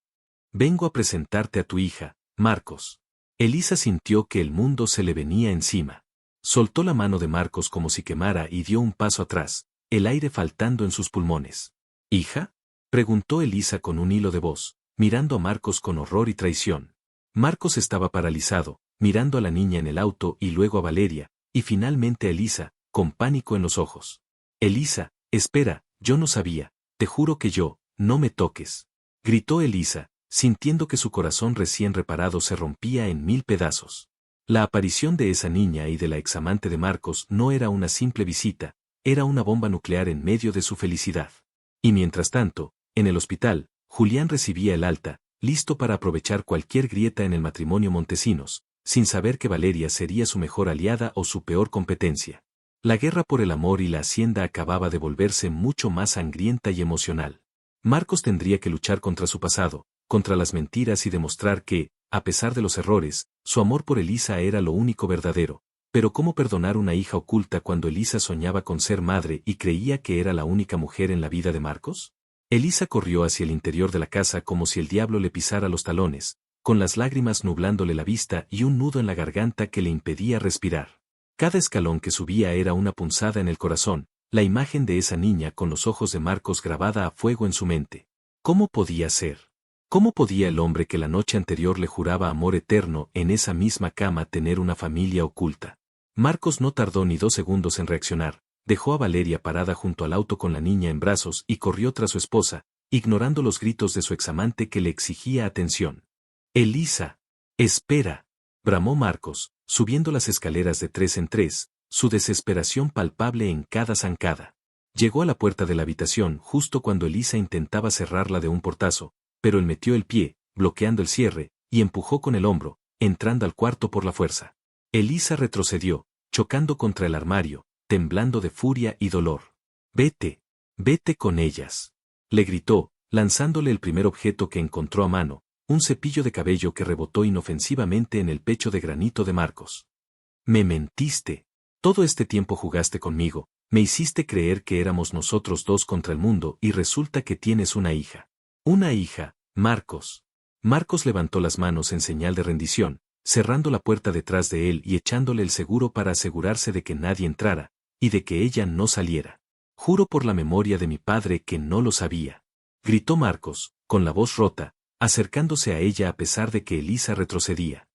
Vengo a presentarte a tu hija, Marcos. Elisa sintió que el mundo se le venía encima. Soltó la mano de Marcos como si quemara y dio un paso atrás, el aire faltando en sus pulmones. ¿Hija? Preguntó Elisa con un hilo de voz, mirando a Marcos con horror y traición. Marcos estaba paralizado, mirando a la niña en el auto y luego a Valeria, y finalmente a Elisa, con pánico en los ojos. Elisa, espera, yo no sabía, te juro que yo, no me toques. Gritó Elisa, sintiendo que su corazón recién reparado se rompía en 1000 pedazos. La aparición de esa niña y de la examante de Marcos no era una simple visita, era una bomba nuclear en medio de su felicidad. Y mientras tanto, en el hospital, Julián recibía el alta, listo para aprovechar cualquier grieta en el matrimonio Montesinos, sin saber que Valeria sería su mejor aliada o su peor competencia. La guerra por el amor y la hacienda acababa de volverse mucho más sangrienta y emocional. Marcos tendría que luchar contra su pasado, contra las mentiras y demostrar que, a pesar de los errores, su amor por Elisa era lo único verdadero. Pero ¿cómo perdonar una hija oculta cuando Elisa soñaba con ser madre y creía que era la única mujer en la vida de Marcos? Elisa corrió hacia el interior de la casa como si el diablo le pisara los talones, con las lágrimas nublándole la vista y un nudo en la garganta que le impedía respirar. Cada escalón que subía era una punzada en el corazón, la imagen de esa niña con los ojos de Marcos grabada a fuego en su mente. ¿Cómo podía ser? ¿Cómo podía el hombre que la noche anterior le juraba amor eterno en esa misma cama tener una familia oculta? Marcos no tardó ni 2 segundos en reaccionar, dejó a Valeria parada junto al auto con la niña en brazos y corrió tras su esposa, ignorando los gritos de su examante que le exigía atención. «Elisa, espera», bramó Marcos, subiendo las escaleras de 3 en 3, su desesperación palpable en cada zancada. Llegó a la puerta de la habitación justo cuando Elisa intentaba cerrarla de un portazo, pero él metió el pie, bloqueando el cierre, y empujó con el hombro, entrando al cuarto por la fuerza. Elisa retrocedió, chocando contra el armario, temblando de furia y dolor. «Vete, vete con ellas», le gritó, lanzándole el primer objeto que encontró a mano, un cepillo de cabello que rebotó inofensivamente en el pecho de granito de Marcos. «Me mentiste. Todo este tiempo jugaste conmigo, me hiciste creer que éramos nosotros dos contra el mundo y resulta que tienes una hija. Una hija, Marcos». Marcos levantó las manos en señal de rendición, cerrando la puerta detrás de él y echándole el seguro para asegurarse de que nadie entrara, y de que ella no saliera. «Juro por la memoria de mi padre que no lo sabía», gritó Marcos, con la voz rota, acercándose a ella a pesar de que Elisa retrocedía.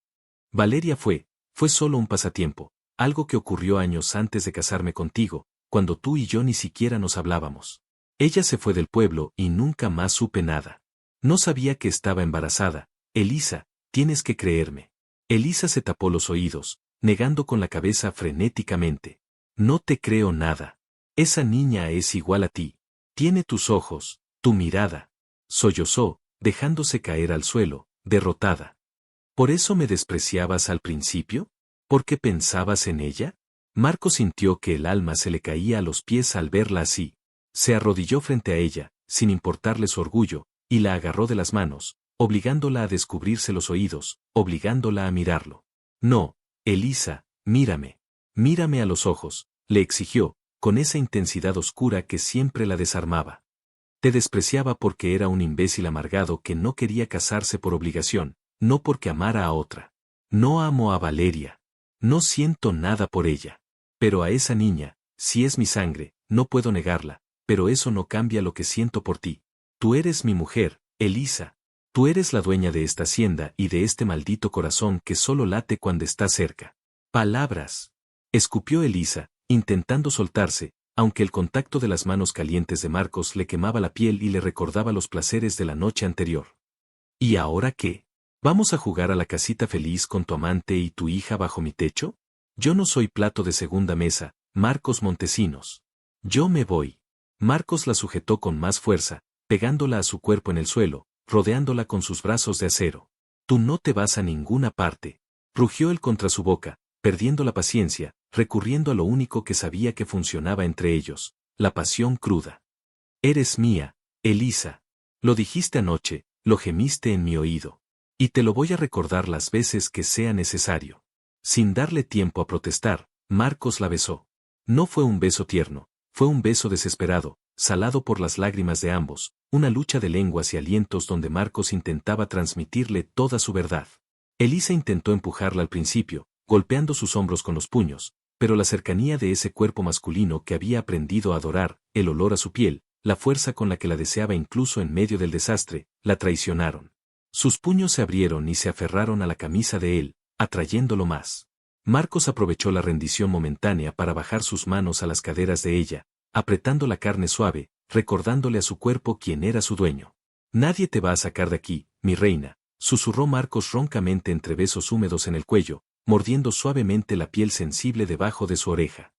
«Valeria fue solo un pasatiempo, algo que ocurrió años antes de casarme contigo, cuando tú y yo ni siquiera nos hablábamos. Ella se fue del pueblo y nunca más supe nada. No sabía que estaba embarazada. Elisa, tienes que creerme». Elisa se tapó los oídos, negando con la cabeza frenéticamente. «No te creo nada. Esa niña es igual a ti. Tiene tus ojos, tu mirada». Sollozó, dejándose caer al suelo, derrotada. «¿Por eso me despreciabas al principio? ¿Por qué pensabas en ella?» Marco sintió que el alma se le caía a los pies al verla así. Se arrodilló frente a ella, sin importarle su orgullo, y la agarró de las manos, obligándola a descubrirse los oídos, obligándola a mirarlo. «No, Elisa, mírame. Mírame a los ojos», le exigió, con esa intensidad oscura que siempre la desarmaba. «Te despreciaba porque era un imbécil amargado que no quería casarse por obligación, no porque amara a otra. No amo a Valeria. No siento nada por ella. Pero a esa niña, si es mi sangre, no puedo negarla, pero eso no cambia lo que siento por ti. Tú eres mi mujer, Elisa. Tú eres la dueña de esta hacienda y de este maldito corazón que solo late cuando está cerca». «Palabras», escupió Elisa, intentando soltarse, aunque el contacto de las manos calientes de Marcos le quemaba la piel y le recordaba los placeres de la noche anterior. ¿Y ahora qué? ¿Vamos a jugar a la casita feliz con tu amante y tu hija bajo mi techo? Yo no soy plato de segunda mesa, Marcos Montesinos. Yo me voy. Marcos la sujetó con más fuerza, pegándola a su cuerpo en el suelo, rodeándola con sus brazos de acero. Tú no te vas a ninguna parte. Rugió él contra su boca, perdiendo la paciencia, recurriendo a lo único que sabía que funcionaba entre ellos, la pasión cruda. Eres mía, Elisa. Lo dijiste anoche, lo gemiste en mi oído. Y te lo voy a recordar las veces que sea necesario. Sin darle tiempo a protestar, Marcos la besó. No fue un beso tierno, fue un beso desesperado, salado por las lágrimas de ambos, una lucha de lenguas y alientos donde Marcos intentaba transmitirle toda su verdad. Elisa intentó empujarla al principio, golpeando sus hombros con los puños, pero la cercanía de ese cuerpo masculino que había aprendido a adorar, el olor a su piel, la fuerza con la que la deseaba incluso en medio del desastre, la traicionaron. Sus puños se abrieron y se aferraron a la camisa de él, atrayéndolo más. Marcos aprovechó la rendición momentánea para bajar sus manos a las caderas de ella, apretando la carne suave, recordándole a su cuerpo quién era su dueño. Nadie te va a sacar de aquí, mi reina, susurró Marcos roncamente entre besos húmedos en el cuello, mordiendo suavemente la piel sensible debajo de su oreja.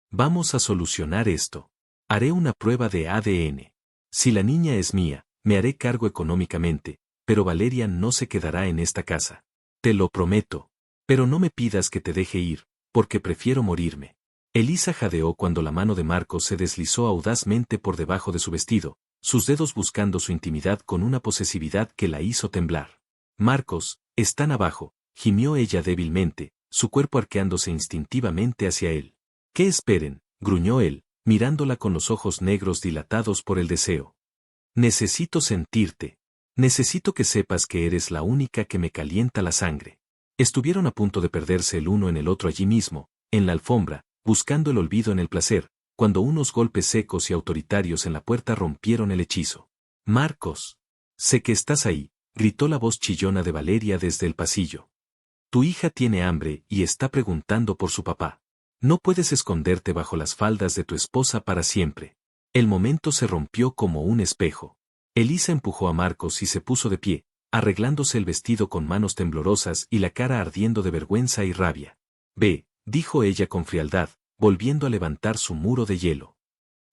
Vamos a solucionar esto. Haré una prueba de ADN. Si la niña es mía, me haré cargo económicamente, pero Valeria no se quedará en esta casa. Te lo prometo. Pero no me pidas que te deje ir, porque prefiero morirme. Elisa jadeó cuando la mano de Marcos se deslizó audazmente por debajo de su vestido, sus dedos buscando su intimidad con una posesividad que la hizo temblar. Marcos, están abajo, gimió ella débilmente, su cuerpo arqueándose instintivamente hacia él. ¿Qué esperen?, gruñó él, mirándola con los ojos negros dilatados por el deseo. Necesito sentirte. Necesito que sepas que eres la única que me calienta la sangre. Estuvieron a punto de perderse el uno en el otro allí mismo, en la alfombra, buscando el olvido en el placer, cuando unos golpes secos y autoritarios en la puerta rompieron el hechizo. Marcos. Sé que estás ahí, gritó la voz chillona de Valeria desde el pasillo. Tu hija tiene hambre y está preguntando por su papá. No puedes esconderte bajo las faldas de tu esposa para siempre. El momento se rompió como un espejo. Elisa empujó a Marcos y se puso de pie, arreglándose el vestido con manos temblorosas y la cara ardiendo de vergüenza y rabia. Ve, dijo ella con frialdad, volviendo a levantar su muro de hielo.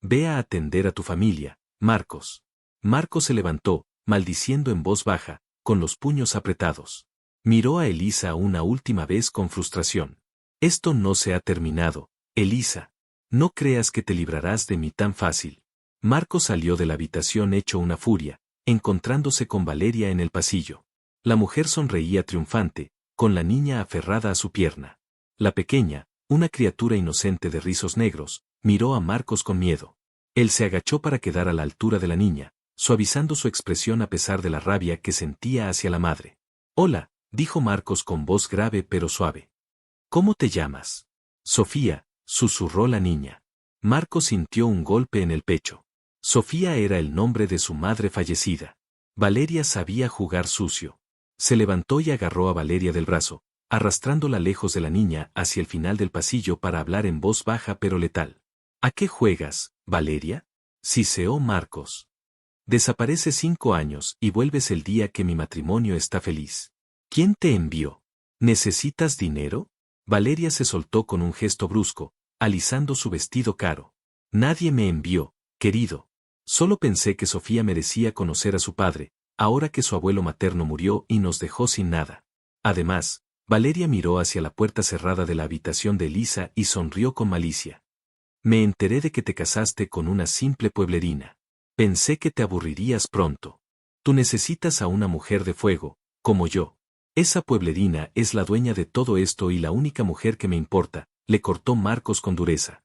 Ve a atender a tu familia, Marcos. Marcos se levantó, maldiciendo en voz baja, con los puños apretados. Miró a Elisa una última vez con frustración. Esto no se ha terminado, Elisa. No creas que te librarás de mí tan fácil. Marcos salió de la habitación hecho una furia, encontrándose con Valeria en el pasillo. La mujer sonreía triunfante, con la niña aferrada a su pierna. La pequeña, una criatura inocente de rizos negros, miró a Marcos con miedo. Él se agachó para quedar a la altura de la niña, suavizando su expresión a pesar de la rabia que sentía hacia la madre. Hola, dijo Marcos con voz grave pero suave. ¿Cómo te llamas? Sofía, susurró la niña. Marcos sintió un golpe en el pecho. Sofía era el nombre de su madre fallecida. Valeria sabía jugar sucio. Se levantó y agarró a Valeria del brazo, arrastrándola lejos de la niña hacia el final del pasillo para hablar en voz baja pero letal. ¿A qué juegas, Valeria? Siseó Marcos. Desaparece 5 años y vuelves el día que mi matrimonio está feliz. ¿Quién te envió? ¿Necesitas dinero? Valeria se soltó con un gesto brusco, alisando su vestido caro. Nadie me envió, querido. Solo pensé que Sofía merecía conocer a su padre, ahora que su abuelo materno murió y nos dejó sin nada. Además, Valeria miró hacia la puerta cerrada de la habitación de Elisa y sonrió con malicia. Me enteré de que te casaste con una simple pueblerina. Pensé que te aburrirías pronto. Tú necesitas a una mujer de fuego, como yo. Esa pueblerina es la dueña de todo esto y la única mujer que me importa, le cortó Marcos con dureza.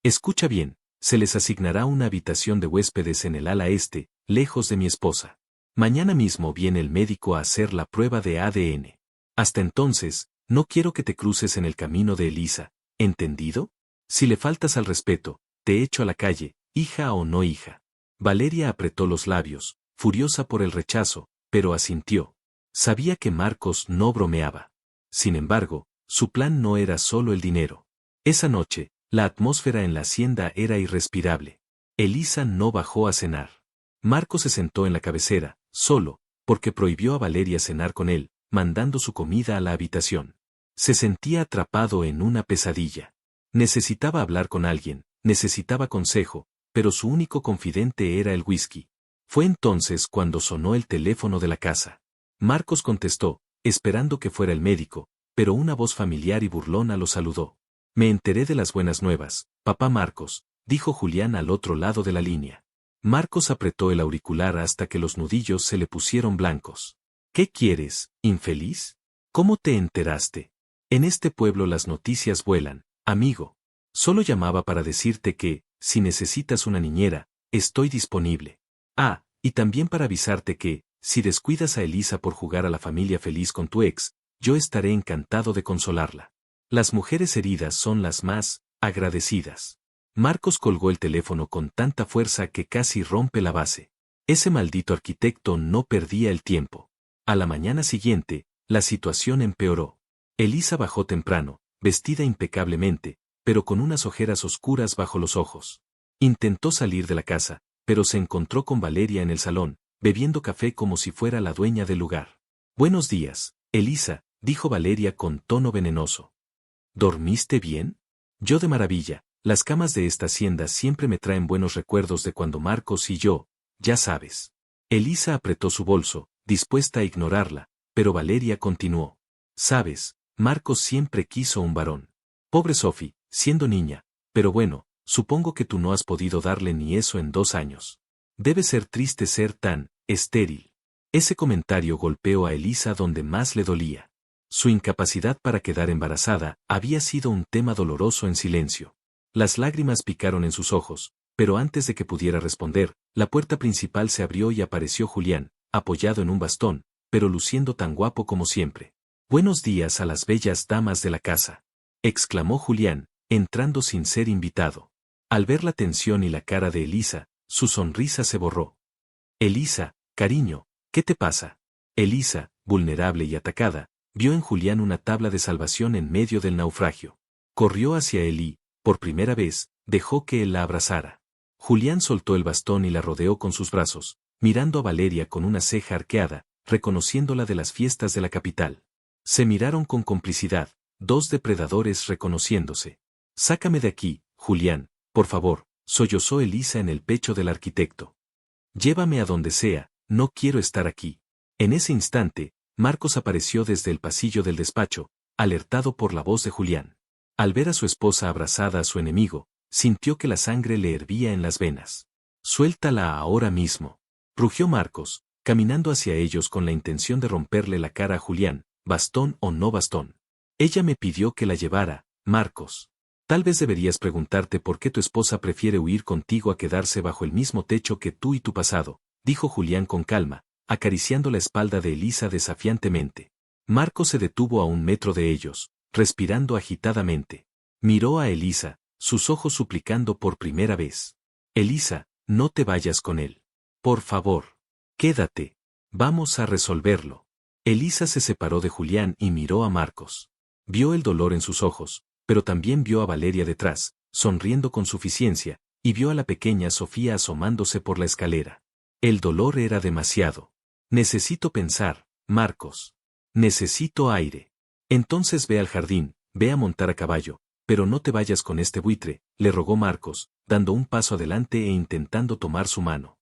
Escucha bien. Se les asignará una habitación de huéspedes en el ala este, lejos de mi esposa. Mañana mismo viene el médico a hacer la prueba de ADN. Hasta entonces, no quiero que te cruces en el camino de Elisa, ¿entendido? Si le faltas al respeto, te echo a la calle, hija o no hija. Valeria apretó los labios, furiosa por el rechazo, pero asintió. Sabía que Marcos no bromeaba. Sin embargo, su plan no era solo el dinero. Esa noche, la atmósfera en la hacienda era irrespirable. Elisa no bajó a cenar. Marcos se sentó en la cabecera, solo, porque prohibió a Valeria cenar con él, mandando su comida a la habitación. Se sentía atrapado en una pesadilla. Necesitaba hablar con alguien, necesitaba consejo, pero su único confidente era el whisky. Fue entonces cuando sonó el teléfono de la casa. Marcos contestó, esperando que fuera el médico, pero una voz familiar y burlona lo saludó. Me enteré de las buenas nuevas, papá Marcos, dijo Julián al otro lado de la línea. Marcos apretó el auricular hasta que los nudillos se le pusieron blancos. ¿Qué quieres, infeliz? ¿Cómo te enteraste? En este pueblo las noticias vuelan, amigo. Solo llamaba para decirte que, si necesitas una niñera, estoy disponible. Ah, y también para avisarte que, si descuidas a Elisa por jugar a la familia feliz con tu ex, yo estaré encantado de consolarla. Las mujeres heridas son las más agradecidas. Marcos colgó el teléfono con tanta fuerza que casi rompe la base. Ese maldito arquitecto no perdía el tiempo. A la mañana siguiente, la situación empeoró. Elisa bajó temprano, vestida impecablemente, pero con unas ojeras oscuras bajo los ojos. Intentó salir de la casa, pero se encontró con Valeria en el salón, bebiendo café como si fuera la dueña del lugar. Buenos días, Elisa, dijo Valeria con tono venenoso. ¿Dormiste bien? Yo de maravilla, las camas de esta hacienda siempre me traen buenos recuerdos de cuando Marcos y yo, ya sabes. Elisa apretó su bolso, dispuesta a ignorarla, pero Valeria continuó. Sabes, Marcos siempre quiso un varón. Pobre Sophie, siendo niña, pero bueno, supongo que tú no has podido darle ni eso en 2 años. Debe ser triste ser tan estéril. Ese comentario golpeó a Elisa donde más le dolía. Su incapacidad para quedar embarazada había sido un tema doloroso en silencio. Las lágrimas picaron en sus ojos, pero antes de que pudiera responder, la puerta principal se abrió y apareció Julián, apoyado en un bastón, pero luciendo tan guapo como siempre. Buenos días a las bellas damas de la casa, exclamó Julián, entrando sin ser invitado. Al ver la tensión y la cara de Elisa, su sonrisa se borró. Elisa, cariño, ¿qué te pasa? Elisa, vulnerable y atacada, vio en Julián una tabla de salvación en medio del naufragio. Corrió hacia él y, por primera vez, dejó que él la abrazara. Julián soltó el bastón y la rodeó con sus brazos, mirando a Valeria con una ceja arqueada, reconociéndola de las fiestas de la capital. Se miraron con complicidad, dos depredadores reconociéndose. Sácame de aquí, Julián, por favor, sollozó Elisa en el pecho del arquitecto. Llévame a donde sea, no quiero estar aquí. En ese instante, Marcos apareció desde el pasillo del despacho, alertado por la voz de Julián. Al ver a su esposa abrazada a su enemigo, sintió que la sangre le hervía en las venas. Suéltala ahora mismo, rugió Marcos, caminando hacia ellos con la intención de romperle la cara a Julián, bastón o no bastón. Ella me pidió que la llevara, Marcos. Tal vez deberías preguntarte por qué tu esposa prefiere huir contigo a quedarse bajo el mismo techo que tú y tu pasado, dijo Julián con calma, acariciando la espalda de Elisa desafiantemente. Marcos se detuvo a 1 metro de ellos, respirando agitadamente. Miró a Elisa, sus ojos suplicando por primera vez. Elisa, no te vayas con él. Por favor. Quédate. Vamos a resolverlo. Elisa se separó de Julián y miró a Marcos. Vio el dolor en sus ojos, pero también vio a Valeria detrás, sonriendo con suficiencia, y vio a la pequeña Sofía asomándose por la escalera. El dolor era demasiado. Necesito pensar, Marcos. Necesito aire. Entonces ve al jardín, ve a montar a caballo, pero no te vayas con este buitre, le rogó Marcos, dando un paso adelante e intentando tomar su mano.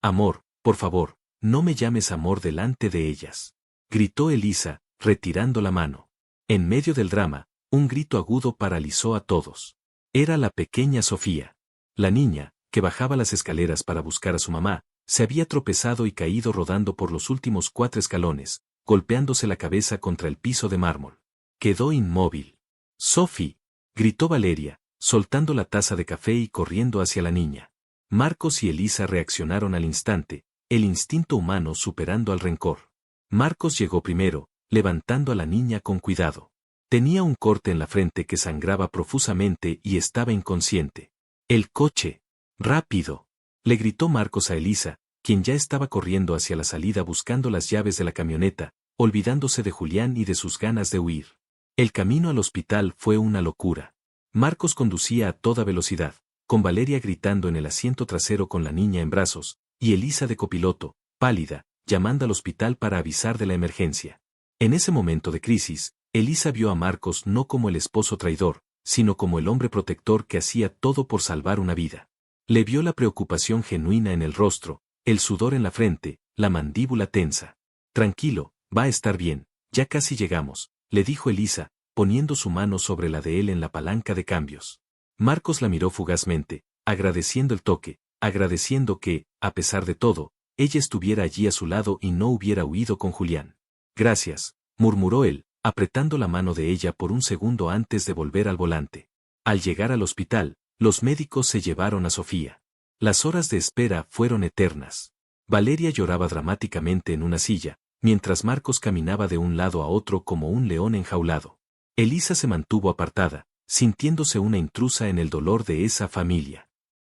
Amor, por favor, no me llames amor delante de ellas, gritó Elisa, retirando la mano. En medio del drama, un grito agudo paralizó a todos. Era la pequeña Sofía. La niña, que bajaba las escaleras para buscar a su mamá, se había tropezado y caído rodando por los últimos 4 escalones, golpeándose la cabeza contra el piso de mármol. Quedó inmóvil. ¡Sophie!, gritó Valeria, soltando la taza de café y corriendo hacia la niña. Marcos y Elisa reaccionaron al instante, el instinto humano superando al rencor. Marcos llegó primero, levantando a la niña con cuidado. Tenía un corte en la frente que sangraba profusamente y estaba inconsciente. ¡El coche! ¡Rápido!, le gritó Marcos a Elisa, quien ya estaba corriendo hacia la salida buscando las llaves de la camioneta, olvidándose de Julián y de sus ganas de huir. El camino al hospital fue una locura. Marcos conducía a toda velocidad, con Valeria gritando en el asiento trasero con la niña en brazos, y Elisa de copiloto, pálida, llamando al hospital para avisar de la emergencia. En ese momento de crisis, Elisa vio a Marcos no como el esposo traidor, sino como el hombre protector que hacía todo por salvar una vida. Le vio la preocupación genuina en el rostro, el sudor en la frente, la mandíbula tensa. Tranquilo, va a estar bien, ya casi llegamos, le dijo Elisa, poniendo su mano sobre la de él en la palanca de cambios. Marcos la miró fugazmente, agradeciendo el toque, agradeciendo que, a pesar de todo, ella estuviera allí a su lado y no hubiera huido con Julián. Gracias, murmuró él, apretando la mano de ella por un segundo antes de volver al volante. Al llegar al hospital, los médicos se llevaron a Sofía. Las horas de espera fueron eternas. Valeria lloraba dramáticamente en una silla, mientras Marcos caminaba de un lado a otro como un león enjaulado. Elisa se mantuvo apartada, sintiéndose una intrusa en el dolor de esa familia.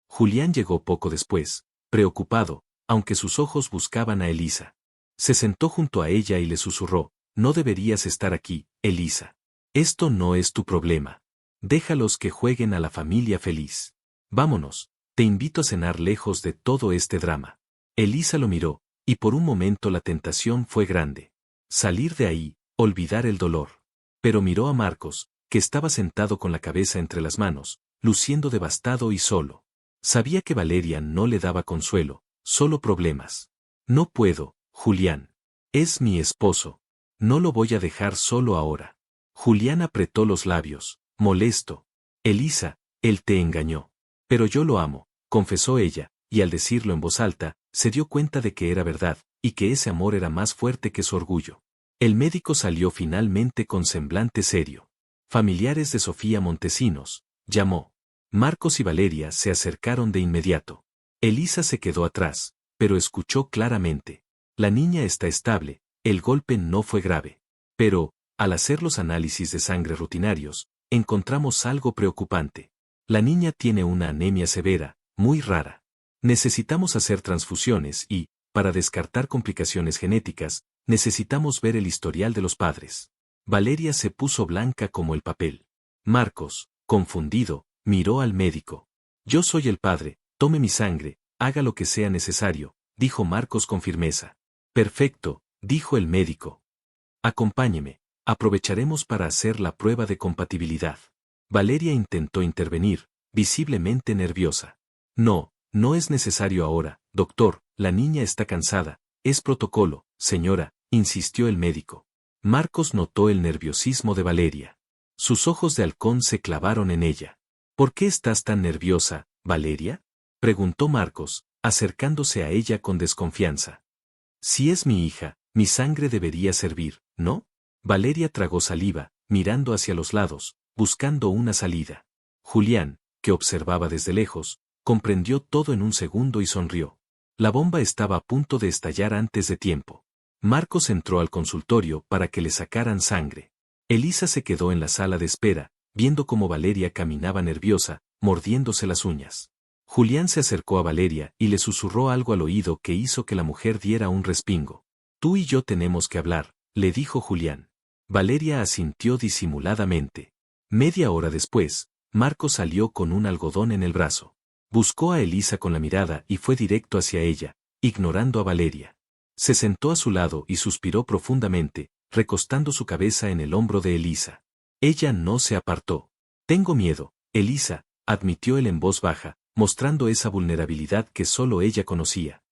Julián llegó poco después, preocupado, aunque sus ojos buscaban a Elisa. Se sentó junto a ella y le susurró, no deberías estar aquí, Elisa. Esto no es tu problema. Déjalos que jueguen a la familia feliz. Vámonos, te invito a cenar lejos de todo este drama. Elisa lo miró, y por un momento la tentación fue grande. Salir de ahí, olvidar el dolor. Pero miró a Marcos, que estaba sentado con la cabeza entre las manos, luciendo devastado y solo. Sabía que Valeria no le daba consuelo, solo problemas. No puedo, Julián. Es mi esposo. No lo voy a dejar solo ahora. Julián apretó los labios, molesto. Elisa, él te engañó. Pero yo lo amo, confesó ella, y al decirlo en voz alta, se dio cuenta de que era verdad, y que ese amor era más fuerte que su orgullo. El médico salió finalmente con semblante serio. Familiares de Sofía Montesinos, llamó. Marcos y Valeria se acercaron de inmediato. Elisa se quedó atrás, pero escuchó claramente. La niña está estable, el golpe no fue grave. Pero, al hacer los análisis de sangre rutinarios, encontramos algo preocupante. La niña tiene una anemia severa, muy rara. Necesitamos hacer transfusiones y, para descartar complicaciones genéticas, necesitamos ver el historial de los padres. Valeria se puso blanca como el papel. Marcos, confundido, miró al médico. Yo soy el padre, tome mi sangre, haga lo que sea necesario, dijo Marcos con firmeza. Perfecto, dijo el médico. Acompáñeme, aprovecharemos para hacer la prueba de compatibilidad. Valeria intentó intervenir, visiblemente nerviosa. No, no es necesario ahora, doctor, la niña está cansada, es protocolo, señora, insistió el médico. Marcos notó el nerviosismo de Valeria. Sus ojos de halcón se clavaron en ella. ¿Por qué estás tan nerviosa, Valeria? Preguntó Marcos, acercándose a ella con desconfianza. Si es mi hija, mi sangre debería servir, ¿no? Valeria tragó saliva, mirando hacia los lados, buscando una salida. Julián, que observaba desde lejos, comprendió todo en un segundo y sonrió. La bomba estaba a punto de estallar antes de tiempo. Marcos entró al consultorio para que le sacaran sangre. Elisa se quedó en la sala de espera, viendo cómo Valeria caminaba nerviosa, mordiéndose las uñas. Julián se acercó a Valeria y le susurró algo al oído que hizo que la mujer diera un respingo. Tú y yo tenemos que hablar, le dijo Julián. Valeria asintió disimuladamente. Media hora después, Marcos salió con un algodón en el brazo. Buscó a Elisa con la mirada y fue directo hacia ella, ignorando a Valeria. Se sentó a su lado y suspiró profundamente, recostando su cabeza en el hombro de Elisa. Ella no se apartó. Tengo miedo, Elisa, admitió él en voz baja, mostrando esa vulnerabilidad que solo ella conocía.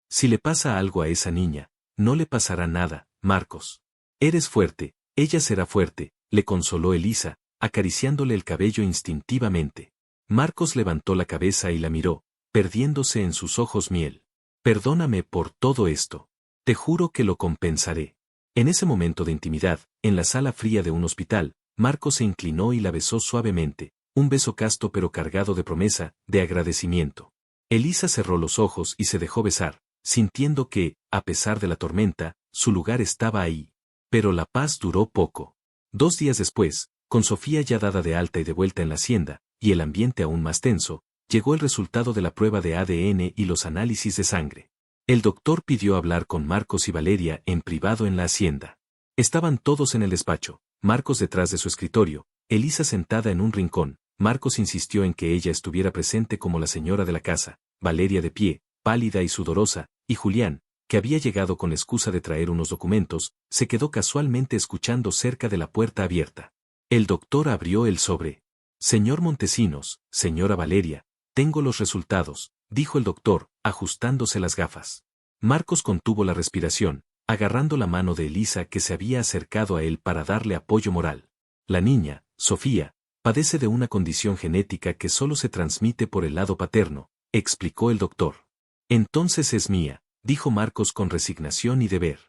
Si le pasa algo a esa niña, no le pasará nada, Marcos. Eres fuerte, ella será fuerte, le consoló Elisa, acariciándole el cabello instintivamente. Marcos levantó la cabeza y la miró, perdiéndose en sus ojos miel. Perdóname por todo esto. Te juro que lo compensaré. En ese momento de intimidad, en la sala fría de un hospital, Marcos se inclinó y la besó suavemente, un beso casto pero cargado de promesa, de agradecimiento. Elisa cerró los ojos y se dejó besar, sintiendo que, a pesar de la tormenta, su lugar estaba ahí. Pero la paz duró poco. 2 días después, con Sofía ya dada de alta y de vuelta en la hacienda, y el ambiente aún más tenso, llegó el resultado de la prueba de ADN y los análisis de sangre. El doctor pidió hablar con Marcos y Valeria en privado en la hacienda. Estaban todos en el despacho, Marcos detrás de su escritorio, Elisa sentada en un rincón. Marcos insistió en que ella estuviera presente como la señora de la casa, Valeria de pie, pálida y sudorosa, y Julián, que había llegado con excusa de traer unos documentos, se quedó casualmente escuchando cerca de la puerta abierta. El doctor abrió el sobre. Señor Montesinos, señora Valeria, tengo los resultados, dijo el doctor, ajustándose las gafas. Marcos contuvo la respiración, agarrando la mano de Elisa que se había acercado a él para darle apoyo moral. La niña, Sofía, padece de una condición genética que solo se transmite por el lado paterno, explicó el doctor. Entonces es mía, dijo Marcos con resignación y deber.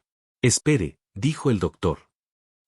Espere, dijo el doctor.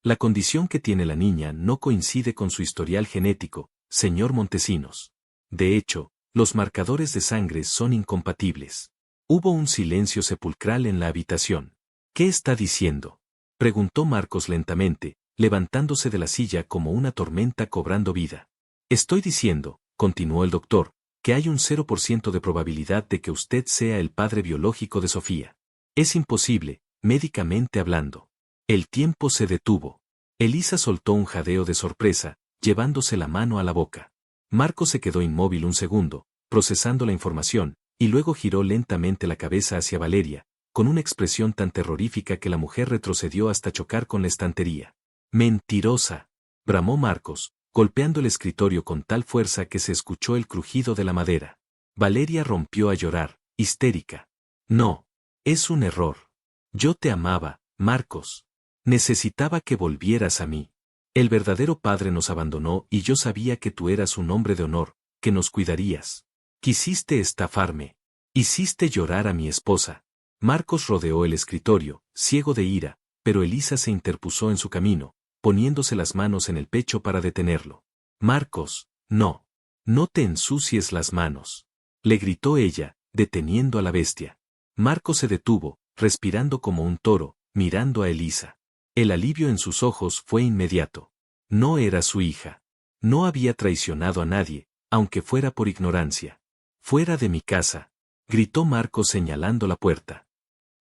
La condición que tiene la niña no coincide con su historial genético, señor Montesinos. De hecho, los marcadores de sangre son incompatibles. Hubo un silencio sepulcral en la habitación. ¿Qué está diciendo?, preguntó Marcos lentamente, levantándose de la silla como una tormenta cobrando vida. Estoy diciendo, continuó el doctor, que hay un 0% de probabilidad de que usted sea el padre biológico de Sofía. Es imposible, médicamente hablando. El tiempo se detuvo. Elisa soltó un jadeo de sorpresa, llevándose la mano a la boca. Marcos se quedó inmóvil un segundo, procesando la información, y luego giró lentamente la cabeza hacia Valeria, con una expresión tan terrorífica que la mujer retrocedió hasta chocar con la estantería. ¡Mentirosa!, bramó Marcos, golpeando el escritorio con tal fuerza que se escuchó el crujido de la madera. Valeria rompió a llorar, histérica. No. Es un error. Yo te amaba, Marcos. Necesitaba que volvieras a mí. El verdadero padre nos abandonó y yo sabía que tú eras un hombre de honor, que nos cuidarías. Quisiste estafarme. Hiciste llorar a mi esposa. Marcos rodeó el escritorio, ciego de ira, pero Elisa se interpuso en su camino, poniéndose las manos en el pecho para detenerlo. Marcos, no. No te ensucies las manos. Le gritó ella, deteniendo a la bestia. Marcos se detuvo, respirando como un toro, mirando a Elisa. El alivio en sus ojos fue inmediato. No era su hija. No había traicionado a nadie, aunque fuera por ignorancia. Fuera de mi casa, gritó Marcos señalando la puerta.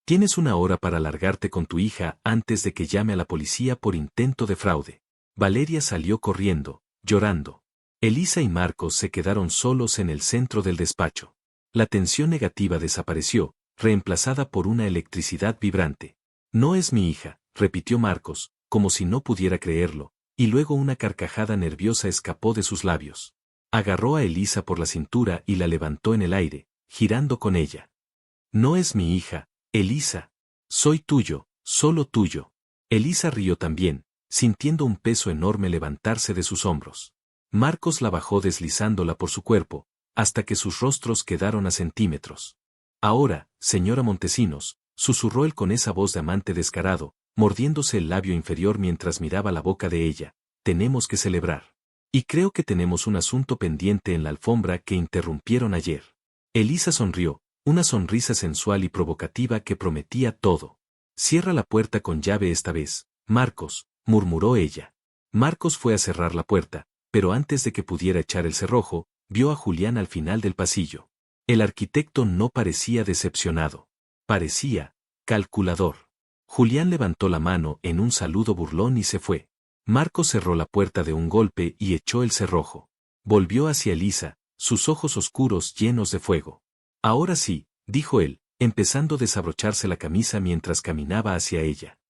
Tienes una hora para largarte con tu hija antes de que llame a la policía por intento de fraude. Valeria salió corriendo, llorando. Elisa y Marcos se quedaron solos en el centro del despacho. La tensión negativa desapareció, reemplazada por una electricidad vibrante. No es mi hija, repitió Marcos, como si no pudiera creerlo, y luego una carcajada nerviosa escapó de sus labios. Agarró a Elisa por la cintura y la levantó en el aire, girando con ella. No es mi hija, Elisa. Soy tuyo, solo tuyo. Elisa rió también, sintiendo un peso enorme levantarse de sus hombros. Marcos la bajó deslizándola por su cuerpo, hasta que sus rostros quedaron a centímetros. Ahora, señora Montesinos, susurró él con esa voz de amante descarado, mordiéndose el labio inferior mientras miraba la boca de ella, tenemos que celebrar. Y creo que tenemos un asunto pendiente en la alfombra que interrumpieron ayer. Elisa sonrió, una sonrisa sensual y provocativa que prometía todo. Cierra la puerta con llave esta vez, Marcos, murmuró ella. Marcos fue a cerrar la puerta, pero antes de que pudiera echar el cerrojo, vio a Julián al final del pasillo. El arquitecto no parecía decepcionado. Parecía calculador. Julián levantó la mano en un saludo burlón y se fue. Marcos cerró la puerta de un golpe y echó el cerrojo. Volvió hacia Elisa, sus ojos oscuros llenos de fuego. Ahora sí, dijo él, empezando a desabrocharse la camisa mientras caminaba hacia ella.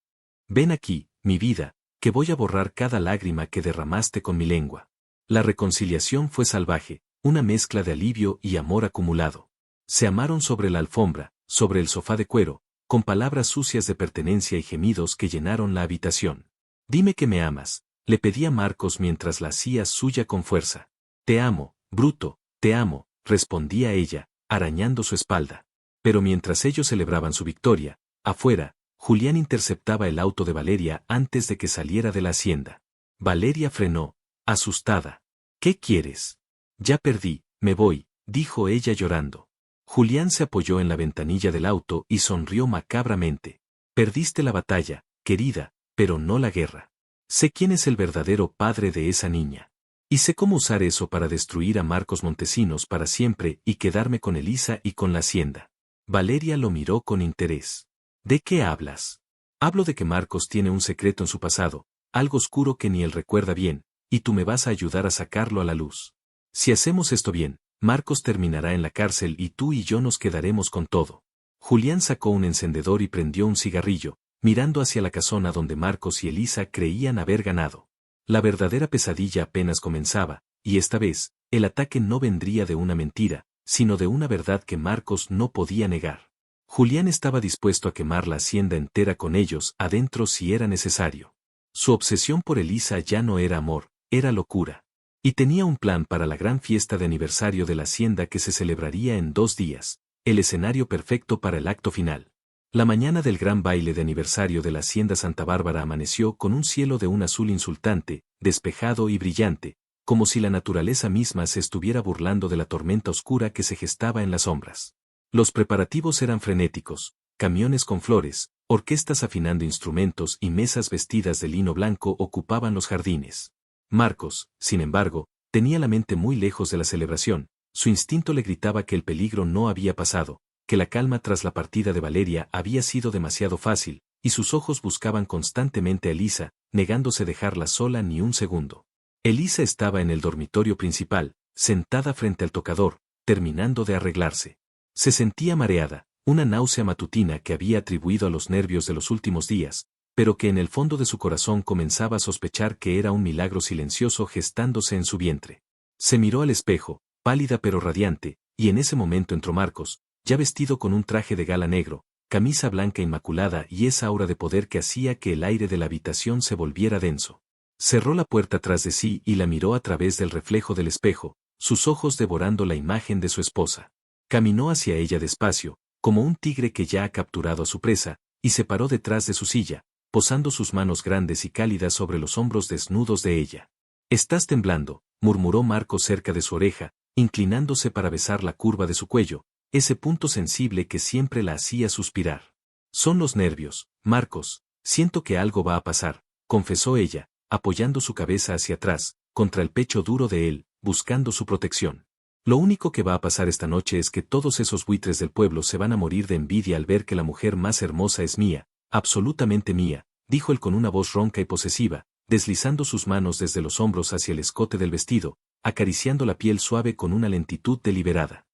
Ven aquí, mi vida, que voy a borrar cada lágrima que derramaste con mi lengua. La reconciliación fue salvaje, una mezcla de alivio y amor acumulado. Se amaron sobre la alfombra, sobre el sofá de cuero, con palabras sucias de pertenencia y gemidos que llenaron la habitación. Dime que me amas, le pedía Marcos mientras la hacía suya con fuerza. Te amo, bruto, te amo, respondía ella, arañando su espalda. Pero mientras ellos celebraban su victoria, afuera, Julián interceptaba el auto de Valeria antes de que saliera de la hacienda. Valeria frenó, asustada. ¿Qué quieres? Ya perdí, me voy, dijo ella llorando. Julián se apoyó en la ventanilla del auto y sonrió macabramente. Perdiste la batalla, querida, pero no la guerra. Sé quién es el verdadero padre de esa niña. Y sé cómo usar eso para destruir a Marcos Montesinos para siempre y quedarme con Elisa y con la hacienda. Valeria lo miró con interés. ¿De qué hablas? Hablo de que Marcos tiene un secreto en su pasado, algo oscuro que ni él recuerda bien, y tú me vas a ayudar a sacarlo a la luz. Si hacemos esto bien, Marcos terminará en la cárcel y tú y yo nos quedaremos con todo. Julián sacó un encendedor y prendió un cigarrillo, mirando hacia la casona donde Marcos y Elisa creían haber ganado. La verdadera pesadilla apenas comenzaba, y esta vez, el ataque no vendría de una mentira, sino de una verdad que Marcos no podía negar. Julián estaba dispuesto a quemar la hacienda entera con ellos adentro si era necesario. Su obsesión por Elisa ya no era amor, era locura. Y tenía un plan para la gran fiesta de aniversario de la hacienda que se celebraría en 2 días, el escenario perfecto para el acto final. La mañana del gran baile de aniversario de la hacienda Santa Bárbara amaneció con un cielo de un azul insultante, despejado y brillante, como si la naturaleza misma se estuviera burlando de la tormenta oscura que se gestaba en las sombras. Los preparativos eran frenéticos, camiones con flores, orquestas afinando instrumentos y mesas vestidas de lino blanco ocupaban los jardines. Marcos, sin embargo, tenía la mente muy lejos de la celebración, su instinto le gritaba que el peligro no había pasado, que la calma tras la partida de Valeria había sido demasiado fácil, y sus ojos buscaban constantemente a Elisa, negándose a dejarla sola ni un segundo. Elisa estaba en el dormitorio principal, sentada frente al tocador, terminando de arreglarse. Se sentía mareada, una náusea matutina que había atribuido a los nervios de los últimos días, pero que en el fondo de su corazón comenzaba a sospechar que era un milagro silencioso gestándose en su vientre. Se miró al espejo, pálida pero radiante, y en ese momento entró Marcos, ya vestido con un traje de gala negro, camisa blanca inmaculada y esa aura de poder que hacía que el aire de la habitación se volviera denso. Cerró la puerta tras de sí y la miró a través del reflejo del espejo, sus ojos devorando la imagen de su esposa. Caminó hacia ella despacio, como un tigre que ya ha capturado a su presa, y se paró detrás de su silla, posando sus manos grandes y cálidas sobre los hombros desnudos de ella. «Estás temblando», murmuró Marcos cerca de su oreja, inclinándose para besar la curva de su cuello, ese punto sensible que siempre la hacía suspirar. «Son los nervios, Marcos, siento que algo va a pasar», confesó ella, apoyando su cabeza hacia atrás, contra el pecho duro de él, buscando su protección. «Lo único que va a pasar esta noche es que todos esos buitres del pueblo se van a morir de envidia al ver que la mujer más hermosa es mía, absolutamente mía», dijo él con una voz ronca y posesiva, deslizando sus manos desde los hombros hacia el escote del vestido, acariciando la piel suave con una lentitud deliberada.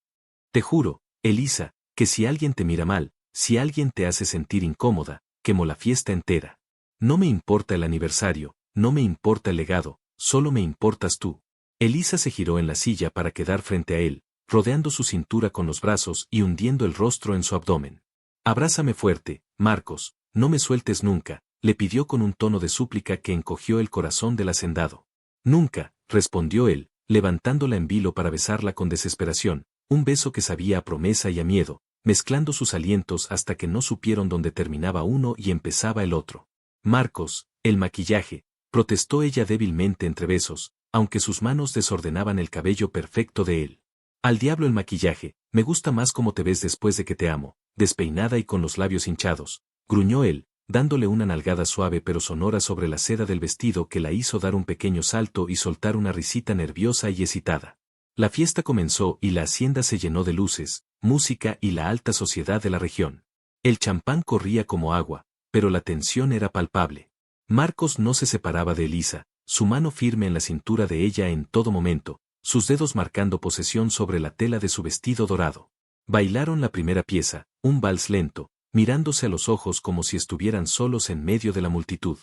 «Te juro, Elisa, que si alguien te mira mal, si alguien te hace sentir incómoda, quemo la fiesta entera. No me importa el aniversario, no me importa el legado, solo me importas tú». Elisa se giró en la silla para quedar frente a él, rodeando su cintura con los brazos y hundiendo el rostro en su abdomen. «Abrázame fuerte, Marcos, no me sueltes nunca», le pidió con un tono de súplica que encogió el corazón del hacendado. «Nunca», respondió él, levantándola en vilo para besarla con desesperación, un beso que sabía a promesa y a miedo, mezclando sus alientos hasta que no supieron dónde terminaba uno y empezaba el otro. «Marcos, el maquillaje», protestó ella débilmente entre besos, aunque sus manos desordenaban el cabello perfecto de él. «Al diablo el maquillaje, me gusta más cómo te ves después de que te amo», despeinada y con los labios hinchados, gruñó él, dándole una nalgada suave pero sonora sobre la seda del vestido que la hizo dar un pequeño salto y soltar una risita nerviosa y excitada. La fiesta comenzó y la hacienda se llenó de luces, música y la alta sociedad de la región. El champán corría como agua, pero la tensión era palpable. Marcos no se separaba de Elisa, su mano firme en la cintura de ella en todo momento, sus dedos marcando posesión sobre la tela de su vestido dorado. Bailaron la primera pieza, un vals lento, mirándose a los ojos como si estuvieran solos en medio de la multitud.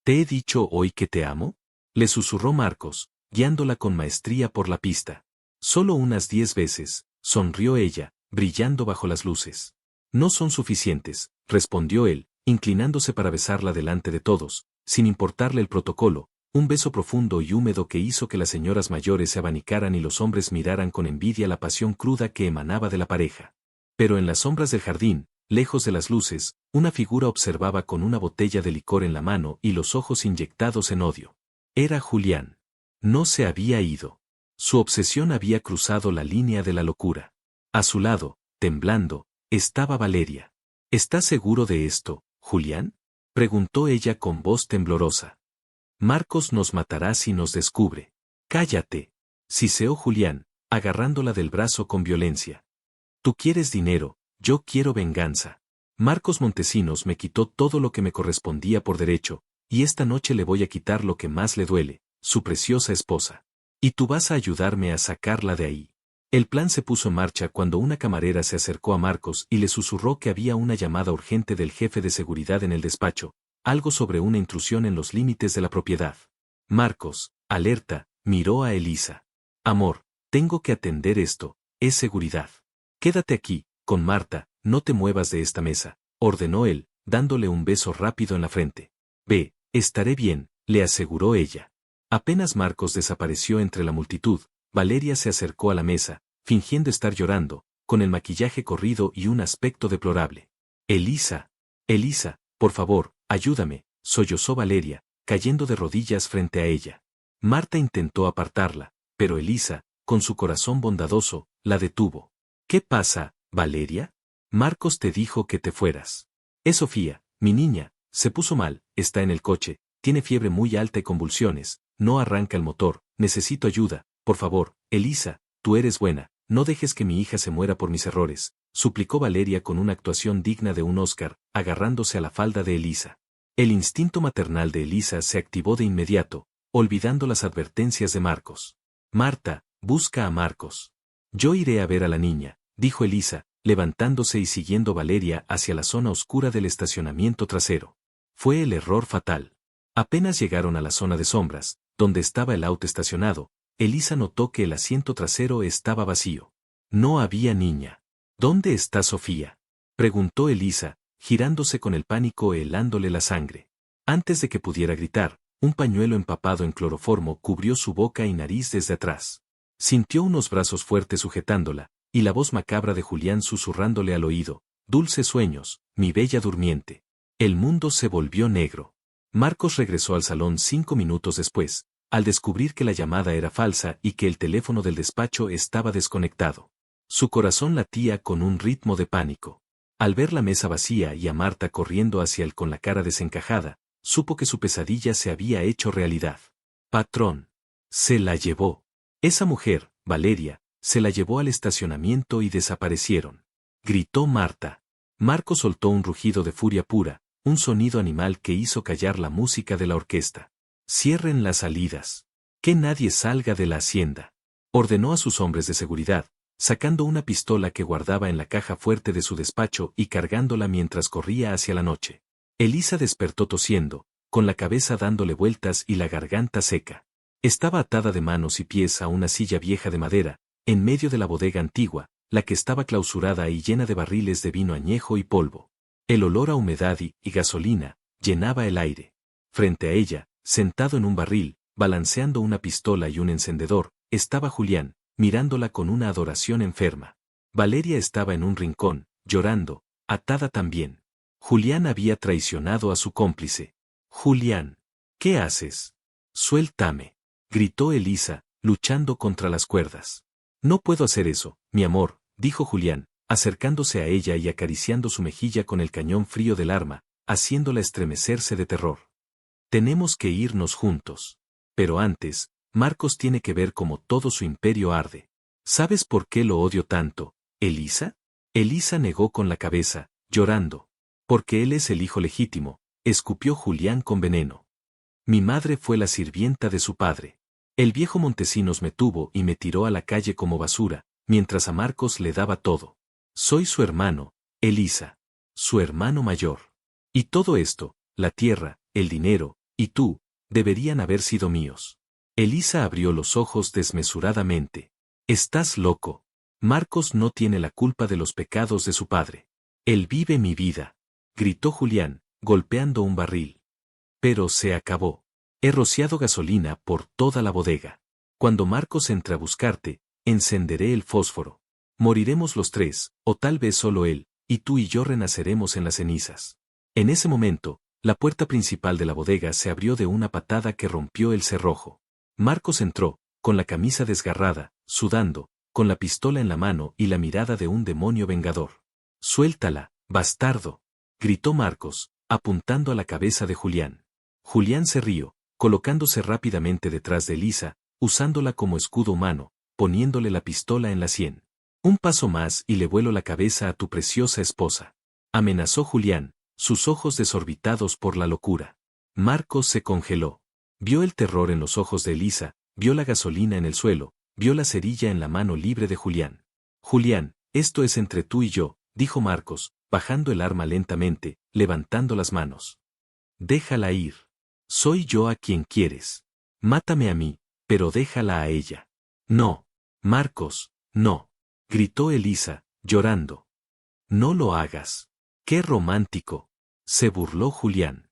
«¿Te he dicho hoy que te amo?», le susurró Marcos, guiándola con maestría por la pista. «Solo unas 10 veces», sonrió ella, brillando bajo las luces. «No son suficientes», respondió él, inclinándose para besarla delante de todos, sin importarle el protocolo, un beso profundo y húmedo que hizo que las señoras mayores se abanicaran y los hombres miraran con envidia la pasión cruda que emanaba de la pareja. Pero en las sombras del jardín, lejos de las luces, una figura observaba con una botella de licor en la mano y los ojos inyectados en odio. Era Julián. No se había ido. Su obsesión había cruzado la línea de la locura. A su lado, temblando, estaba Valeria. «¿Estás seguro de esto, Julián?», preguntó ella con voz temblorosa. «Marcos nos matará si nos descubre». «Cállate», siseó Julián, agarrándola del brazo con violencia. «Tú quieres dinero, yo quiero venganza. Marcos Montesinos me quitó todo lo que me correspondía por derecho, y esta noche le voy a quitar lo que más le duele, su preciosa esposa. Y tú vas a ayudarme a sacarla de ahí». El plan se puso en marcha cuando una camarera se acercó a Marcos y le susurró que había una llamada urgente del jefe de seguridad en el despacho, algo sobre una intrusión en los límites de la propiedad. Marcos, alerta, miró a Elisa. Amor, tengo que atender esto, es seguridad. Quédate aquí, con Marta, no te muevas de esta mesa, ordenó él, dándole un beso rápido en la frente. Ve, estaré bien, le aseguró ella. Apenas Marcos desapareció entre la multitud, Valeria se acercó a la mesa, fingiendo estar llorando, con el maquillaje corrido y un aspecto deplorable. Elisa, por favor, ayúdame, sollozó Valeria, cayendo de rodillas frente a ella. Marta intentó apartarla, pero Elisa, con su corazón bondadoso, la detuvo. ¿Qué pasa, Valeria? Marcos te dijo que te fueras. Es Sofía, mi niña, se puso mal, está en el coche, tiene fiebre muy alta y convulsiones, no arranca el motor, necesito ayuda, por favor, Elisa, tú eres buena, no dejes que mi hija se muera por mis errores, suplicó Valeria con una actuación digna de un Oscar, agarrándose a la falda de Elisa. El instinto maternal de Elisa se activó de inmediato, olvidando las advertencias de Marcos. Marta, busca a Marcos. Yo iré a ver a la niña, dijo Elisa, levantándose y siguiendo Valeria hacia la zona oscura del estacionamiento trasero. Fue el error fatal. Apenas llegaron a la zona de sombras, donde estaba el auto estacionado, Elisa notó que el asiento trasero estaba vacío. No había niña. ¿Dónde está Sofía?, preguntó Elisa, girándose con el pánico helándole la sangre. Antes de que pudiera gritar, un pañuelo empapado en cloroformo cubrió su boca y nariz desde atrás. Sintió unos brazos fuertes sujetándola, y la voz macabra de Julián susurrándole al oído, «Dulces sueños, mi bella durmiente». El mundo se volvió negro. Marcos regresó al salón 5 minutos después, al descubrir que la llamada era falsa y que el teléfono del despacho estaba desconectado. Su corazón latía con un ritmo de pánico. Al ver la mesa vacía y a Marta corriendo hacia él con la cara desencajada, supo que su pesadilla se había hecho realidad. Patrón. Se la llevó. Esa mujer, Valeria, se la llevó al estacionamiento y desaparecieron. Gritó Marta. Marcos soltó un rugido de furia pura, un sonido animal que hizo callar la música de la orquesta. Cierren las salidas. Que nadie salga de la hacienda. Ordenó a sus hombres de seguridad, sacando una pistola que guardaba en la caja fuerte de su despacho y cargándola mientras corría hacia la noche. Elisa despertó tosiendo, con la cabeza dándole vueltas y la garganta seca. Estaba atada de manos y pies a una silla vieja de madera, en medio de la bodega antigua, la que estaba clausurada y llena de barriles de vino añejo y polvo. El olor a humedad y gasolina llenaba el aire. Frente a ella, sentado en un barril, balanceando una pistola y un encendedor, estaba Julián, mirándola con una adoración enferma. Valeria estaba en un rincón, llorando, atada también. Julián había traicionado a su cómplice. Julián, ¿qué haces? Suéltame, gritó Elisa, luchando contra las cuerdas. No puedo hacer eso, mi amor, dijo Julián, acercándose a ella y acariciando su mejilla con el cañón frío del arma, haciéndola estremecerse de terror. Tenemos que irnos juntos. Pero antes, Marcos tiene que ver cómo todo su imperio arde. ¿Sabes por qué lo odio tanto, Elisa? Elisa negó con la cabeza, llorando. Porque él es el hijo legítimo, escupió Julián con veneno. Mi madre fue la sirvienta de su padre. El viejo Montesinos me tuvo y me tiró a la calle como basura, mientras a Marcos le daba todo. Soy su hermano, Elisa. Su hermano mayor. Y todo esto, la tierra, el dinero, y tú, deberían haber sido míos. Elisa abrió los ojos desmesuradamente. Estás loco. Marcos no tiene la culpa de los pecados de su padre. Él vive mi vida. Gritó Julián, golpeando un barril. Pero se acabó. He rociado gasolina por toda la bodega. Cuando Marcos entre a buscarte, encenderé el fósforo. Moriremos los tres, o tal vez solo él, y tú y yo renaceremos en las cenizas. En ese momento, la puerta principal de la bodega se abrió de una patada que rompió el cerrojo. Marcos entró, con la camisa desgarrada, sudando, con la pistola en la mano y la mirada de un demonio vengador. «Suéltala, bastardo», gritó Marcos, apuntando a la cabeza de Julián. Julián se rió, colocándose rápidamente detrás de Elisa, usándola como escudo humano, poniéndole la pistola en la sien. «Un paso más y le vuelo la cabeza a tu preciosa esposa», amenazó Julián, sus ojos desorbitados por la locura. Marcos se congeló. Vio el terror en los ojos de Elisa, vio la gasolina en el suelo, vio la cerilla en la mano libre de Julián. Julián, esto es entre tú y yo, dijo Marcos, bajando el arma lentamente, levantando las manos. Déjala ir. Soy yo a quien quieres. Mátame a mí, pero déjala a ella. No. Marcos, no. Gritó Elisa, llorando. No lo hagas. ¡Qué romántico! Se burló Julián.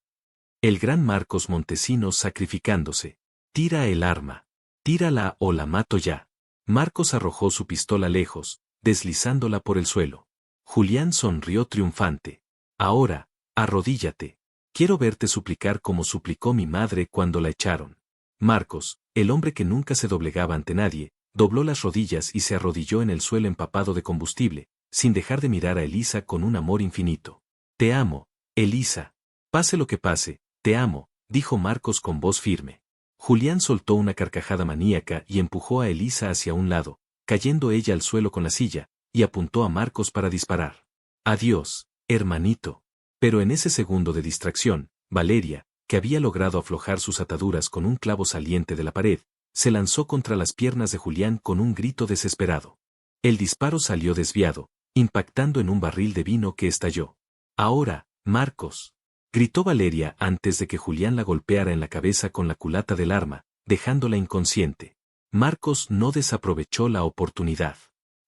El gran Marcos Montesinos sacrificándose. Tira el arma. Tírala o la mato ya. Marcos arrojó su pistola lejos, deslizándola por el suelo. Julián sonrió triunfante. Ahora, arrodíllate. Quiero verte suplicar como suplicó mi madre cuando la echaron. Marcos, el hombre que nunca se doblegaba ante nadie, dobló las rodillas y se arrodilló en el suelo empapado de combustible, sin dejar de mirar a Elisa con un amor infinito. Te amo, Elisa. Pase lo que pase, te amo, dijo Marcos con voz firme. Julián soltó una carcajada maníaca y empujó a Elisa hacia un lado, cayendo ella al suelo con la silla, y apuntó a Marcos para disparar. Adiós, hermanito. Pero en ese segundo de distracción, Valeria, que había logrado aflojar sus ataduras con un clavo saliente de la pared, se lanzó contra las piernas de Julián con un grito desesperado. El disparo salió desviado, impactando en un barril de vino que estalló. Ahora, Marcos, gritó Valeria antes de que Julián la golpeara en la cabeza con la culata del arma, dejándola inconsciente. Marcos no desaprovechó la oportunidad.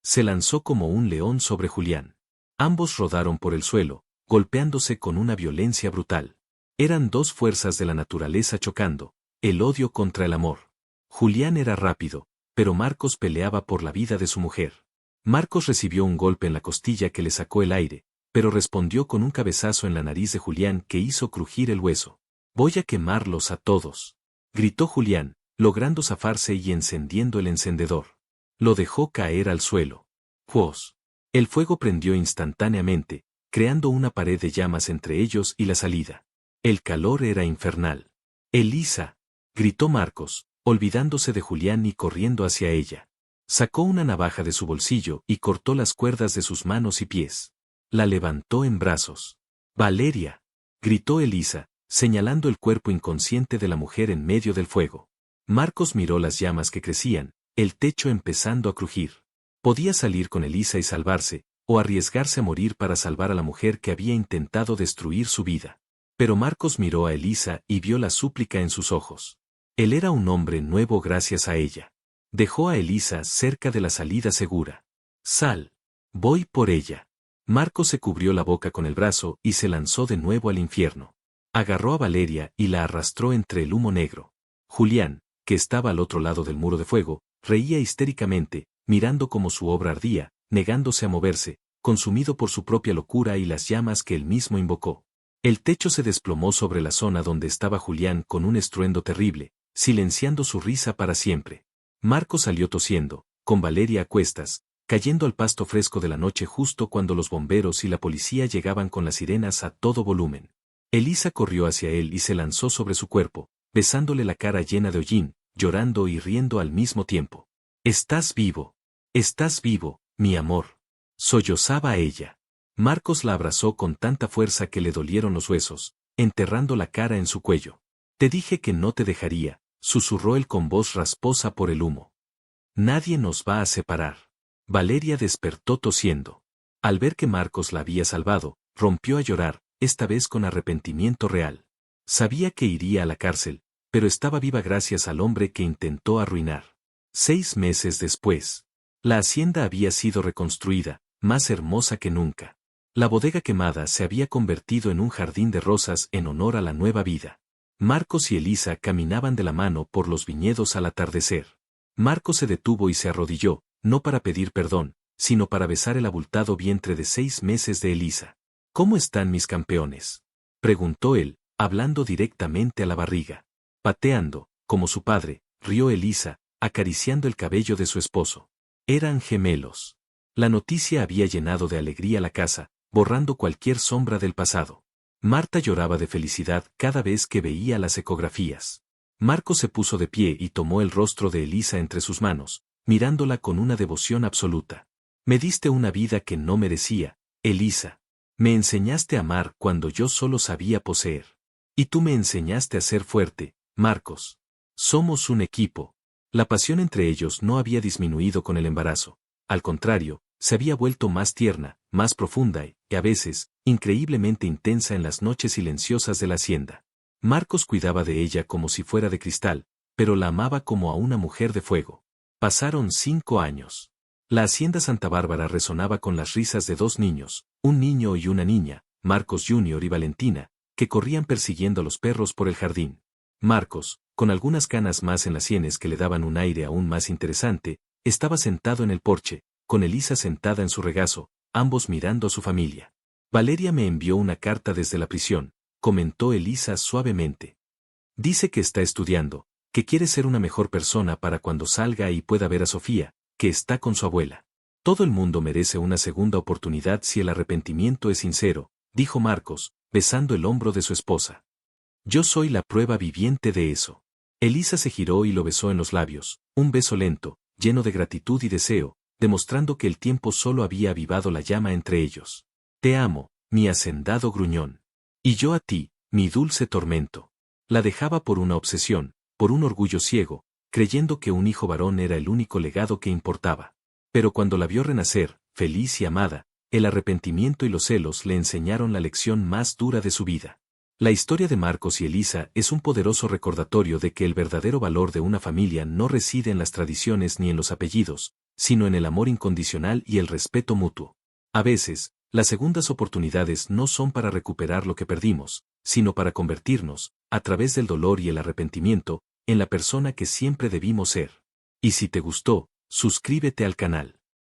Se lanzó como un león sobre Julián. Ambos rodaron por el suelo, golpeándose con una violencia brutal. Eran dos fuerzas de la naturaleza chocando, el odio contra el amor. Julián era rápido, pero Marcos peleaba por la vida de su mujer. Marcos recibió un golpe en la costilla que le sacó el aire, pero respondió con un cabezazo en la nariz de Julián que hizo crujir el hueso. Voy a quemarlos a todos, gritó Julián, logrando zafarse y encendiendo el encendedor. Lo dejó caer al suelo. ¡Juos! El fuego prendió instantáneamente, creando una pared de llamas entre ellos y la salida. El calor era infernal. Elisa, gritó Marcos, olvidándose de Julián y corriendo hacia ella. Sacó una navaja de su bolsillo y cortó las cuerdas de sus manos y pies. La levantó en brazos. Valeria, gritó Elisa, señalando el cuerpo inconsciente de la mujer en medio del fuego. Marcos miró las llamas que crecían, el techo empezando a crujir. Podía salir con Elisa y salvarse, o arriesgarse a morir para salvar a la mujer que había intentado destruir su vida. Pero Marcos miró a Elisa y vio la súplica en sus ojos. Él era un hombre nuevo gracias a ella. Dejó a Elisa cerca de la salida segura. Sal. Voy por ella. Marcos se cubrió la boca con el brazo y se lanzó de nuevo al infierno. Agarró a Valeria y la arrastró entre el humo negro. Julián, que estaba al otro lado del muro de fuego, reía histéricamente, mirando cómo su obra ardía, negándose a moverse, consumido por su propia locura y las llamas que él mismo invocó. El techo se desplomó sobre la zona donde estaba Julián con un estruendo terrible, silenciando su risa para siempre. Marcos salió tosiendo, con Valeria a cuestas, cayendo al pasto fresco de la noche justo cuando los bomberos y la policía llegaban con las sirenas a todo volumen. Elisa corrió hacia él y se lanzó sobre su cuerpo, besándole la cara llena de hollín, llorando y riendo al mismo tiempo. Estás vivo, mi amor. Sollozaba ella. Marcos la abrazó con tanta fuerza que le dolieron los huesos, enterrando la cara en su cuello. Te dije que no te dejaría, susurró él con voz rasposa por el humo. Nadie nos va a separar. Valeria despertó tosiendo. Al ver que Marcos la había salvado, rompió a llorar, esta vez con arrepentimiento real. Sabía que iría a la cárcel, pero estaba viva gracias al hombre que intentó arruinar. 6 meses después, la hacienda había sido reconstruida, más hermosa que nunca. La bodega quemada se había convertido en un jardín de rosas en honor a la nueva vida. Marcos y Elisa caminaban de la mano por los viñedos al atardecer. Marcos se detuvo y se arrodilló, no para pedir perdón, sino para besar el abultado vientre de 6 meses de Elisa. ¿Cómo están mis campeones?, preguntó él, hablando directamente a la barriga. Pateando, como su padre, rió Elisa, acariciando el cabello de su esposo. Eran gemelos. La noticia había llenado de alegría la casa, borrando cualquier sombra del pasado. Marta lloraba de felicidad cada vez que veía las ecografías. Marcos se puso de pie y tomó el rostro de Elisa entre sus manos, mirándola con una devoción absoluta. Me diste una vida que no merecía, Elisa. Me enseñaste a amar cuando yo solo sabía poseer. Y tú me enseñaste a ser fuerte, Marcos. Somos un equipo. La pasión entre ellos no había disminuido con el embarazo. Al contrario, se había vuelto más tierna, más profunda y, a veces, increíblemente intensa en las noches silenciosas de la hacienda. Marcos cuidaba de ella como si fuera de cristal, pero la amaba como a una mujer de fuego. Pasaron 5 años. La hacienda Santa Bárbara resonaba con las risas de 2 niños, un niño y una niña, Marcos Jr. y Valentina, que corrían persiguiendo a los perros por el jardín. Marcos, con algunas canas más en las sienes que le daban un aire aún más interesante, estaba sentado en el porche, con Elisa sentada en su regazo, ambos mirando a su familia. Valeria me envió una carta desde la prisión, comentó Elisa suavemente. Dice que está estudiando, que quiere ser una mejor persona para cuando salga y pueda ver a Sofía, que está con su abuela. Todo el mundo merece una segunda oportunidad si el arrepentimiento es sincero, dijo Marcos, besando el hombro de su esposa. Yo soy la prueba viviente de eso. Elisa se giró y lo besó en los labios, un beso lento, lleno de gratitud y deseo, demostrando que el tiempo solo había avivado la llama entre ellos. Te amo, mi hacendado gruñón. Y yo a ti, mi dulce tormento. La dejaba por una obsesión, por un orgullo ciego, creyendo que un hijo varón era el único legado que importaba. Pero cuando la vio renacer, feliz y amada, el arrepentimiento y los celos le enseñaron la lección más dura de su vida. La historia de Marcos y Elisa es un poderoso recordatorio de que el verdadero valor de una familia no reside en las tradiciones ni en los apellidos, sino en el amor incondicional y el respeto mutuo. A veces, las segundas oportunidades no son para recuperar lo que perdimos, sino para convertirnos, a través del dolor y el arrepentimiento, en la persona que siempre debimos ser. Y si te gustó, suscríbete al canal.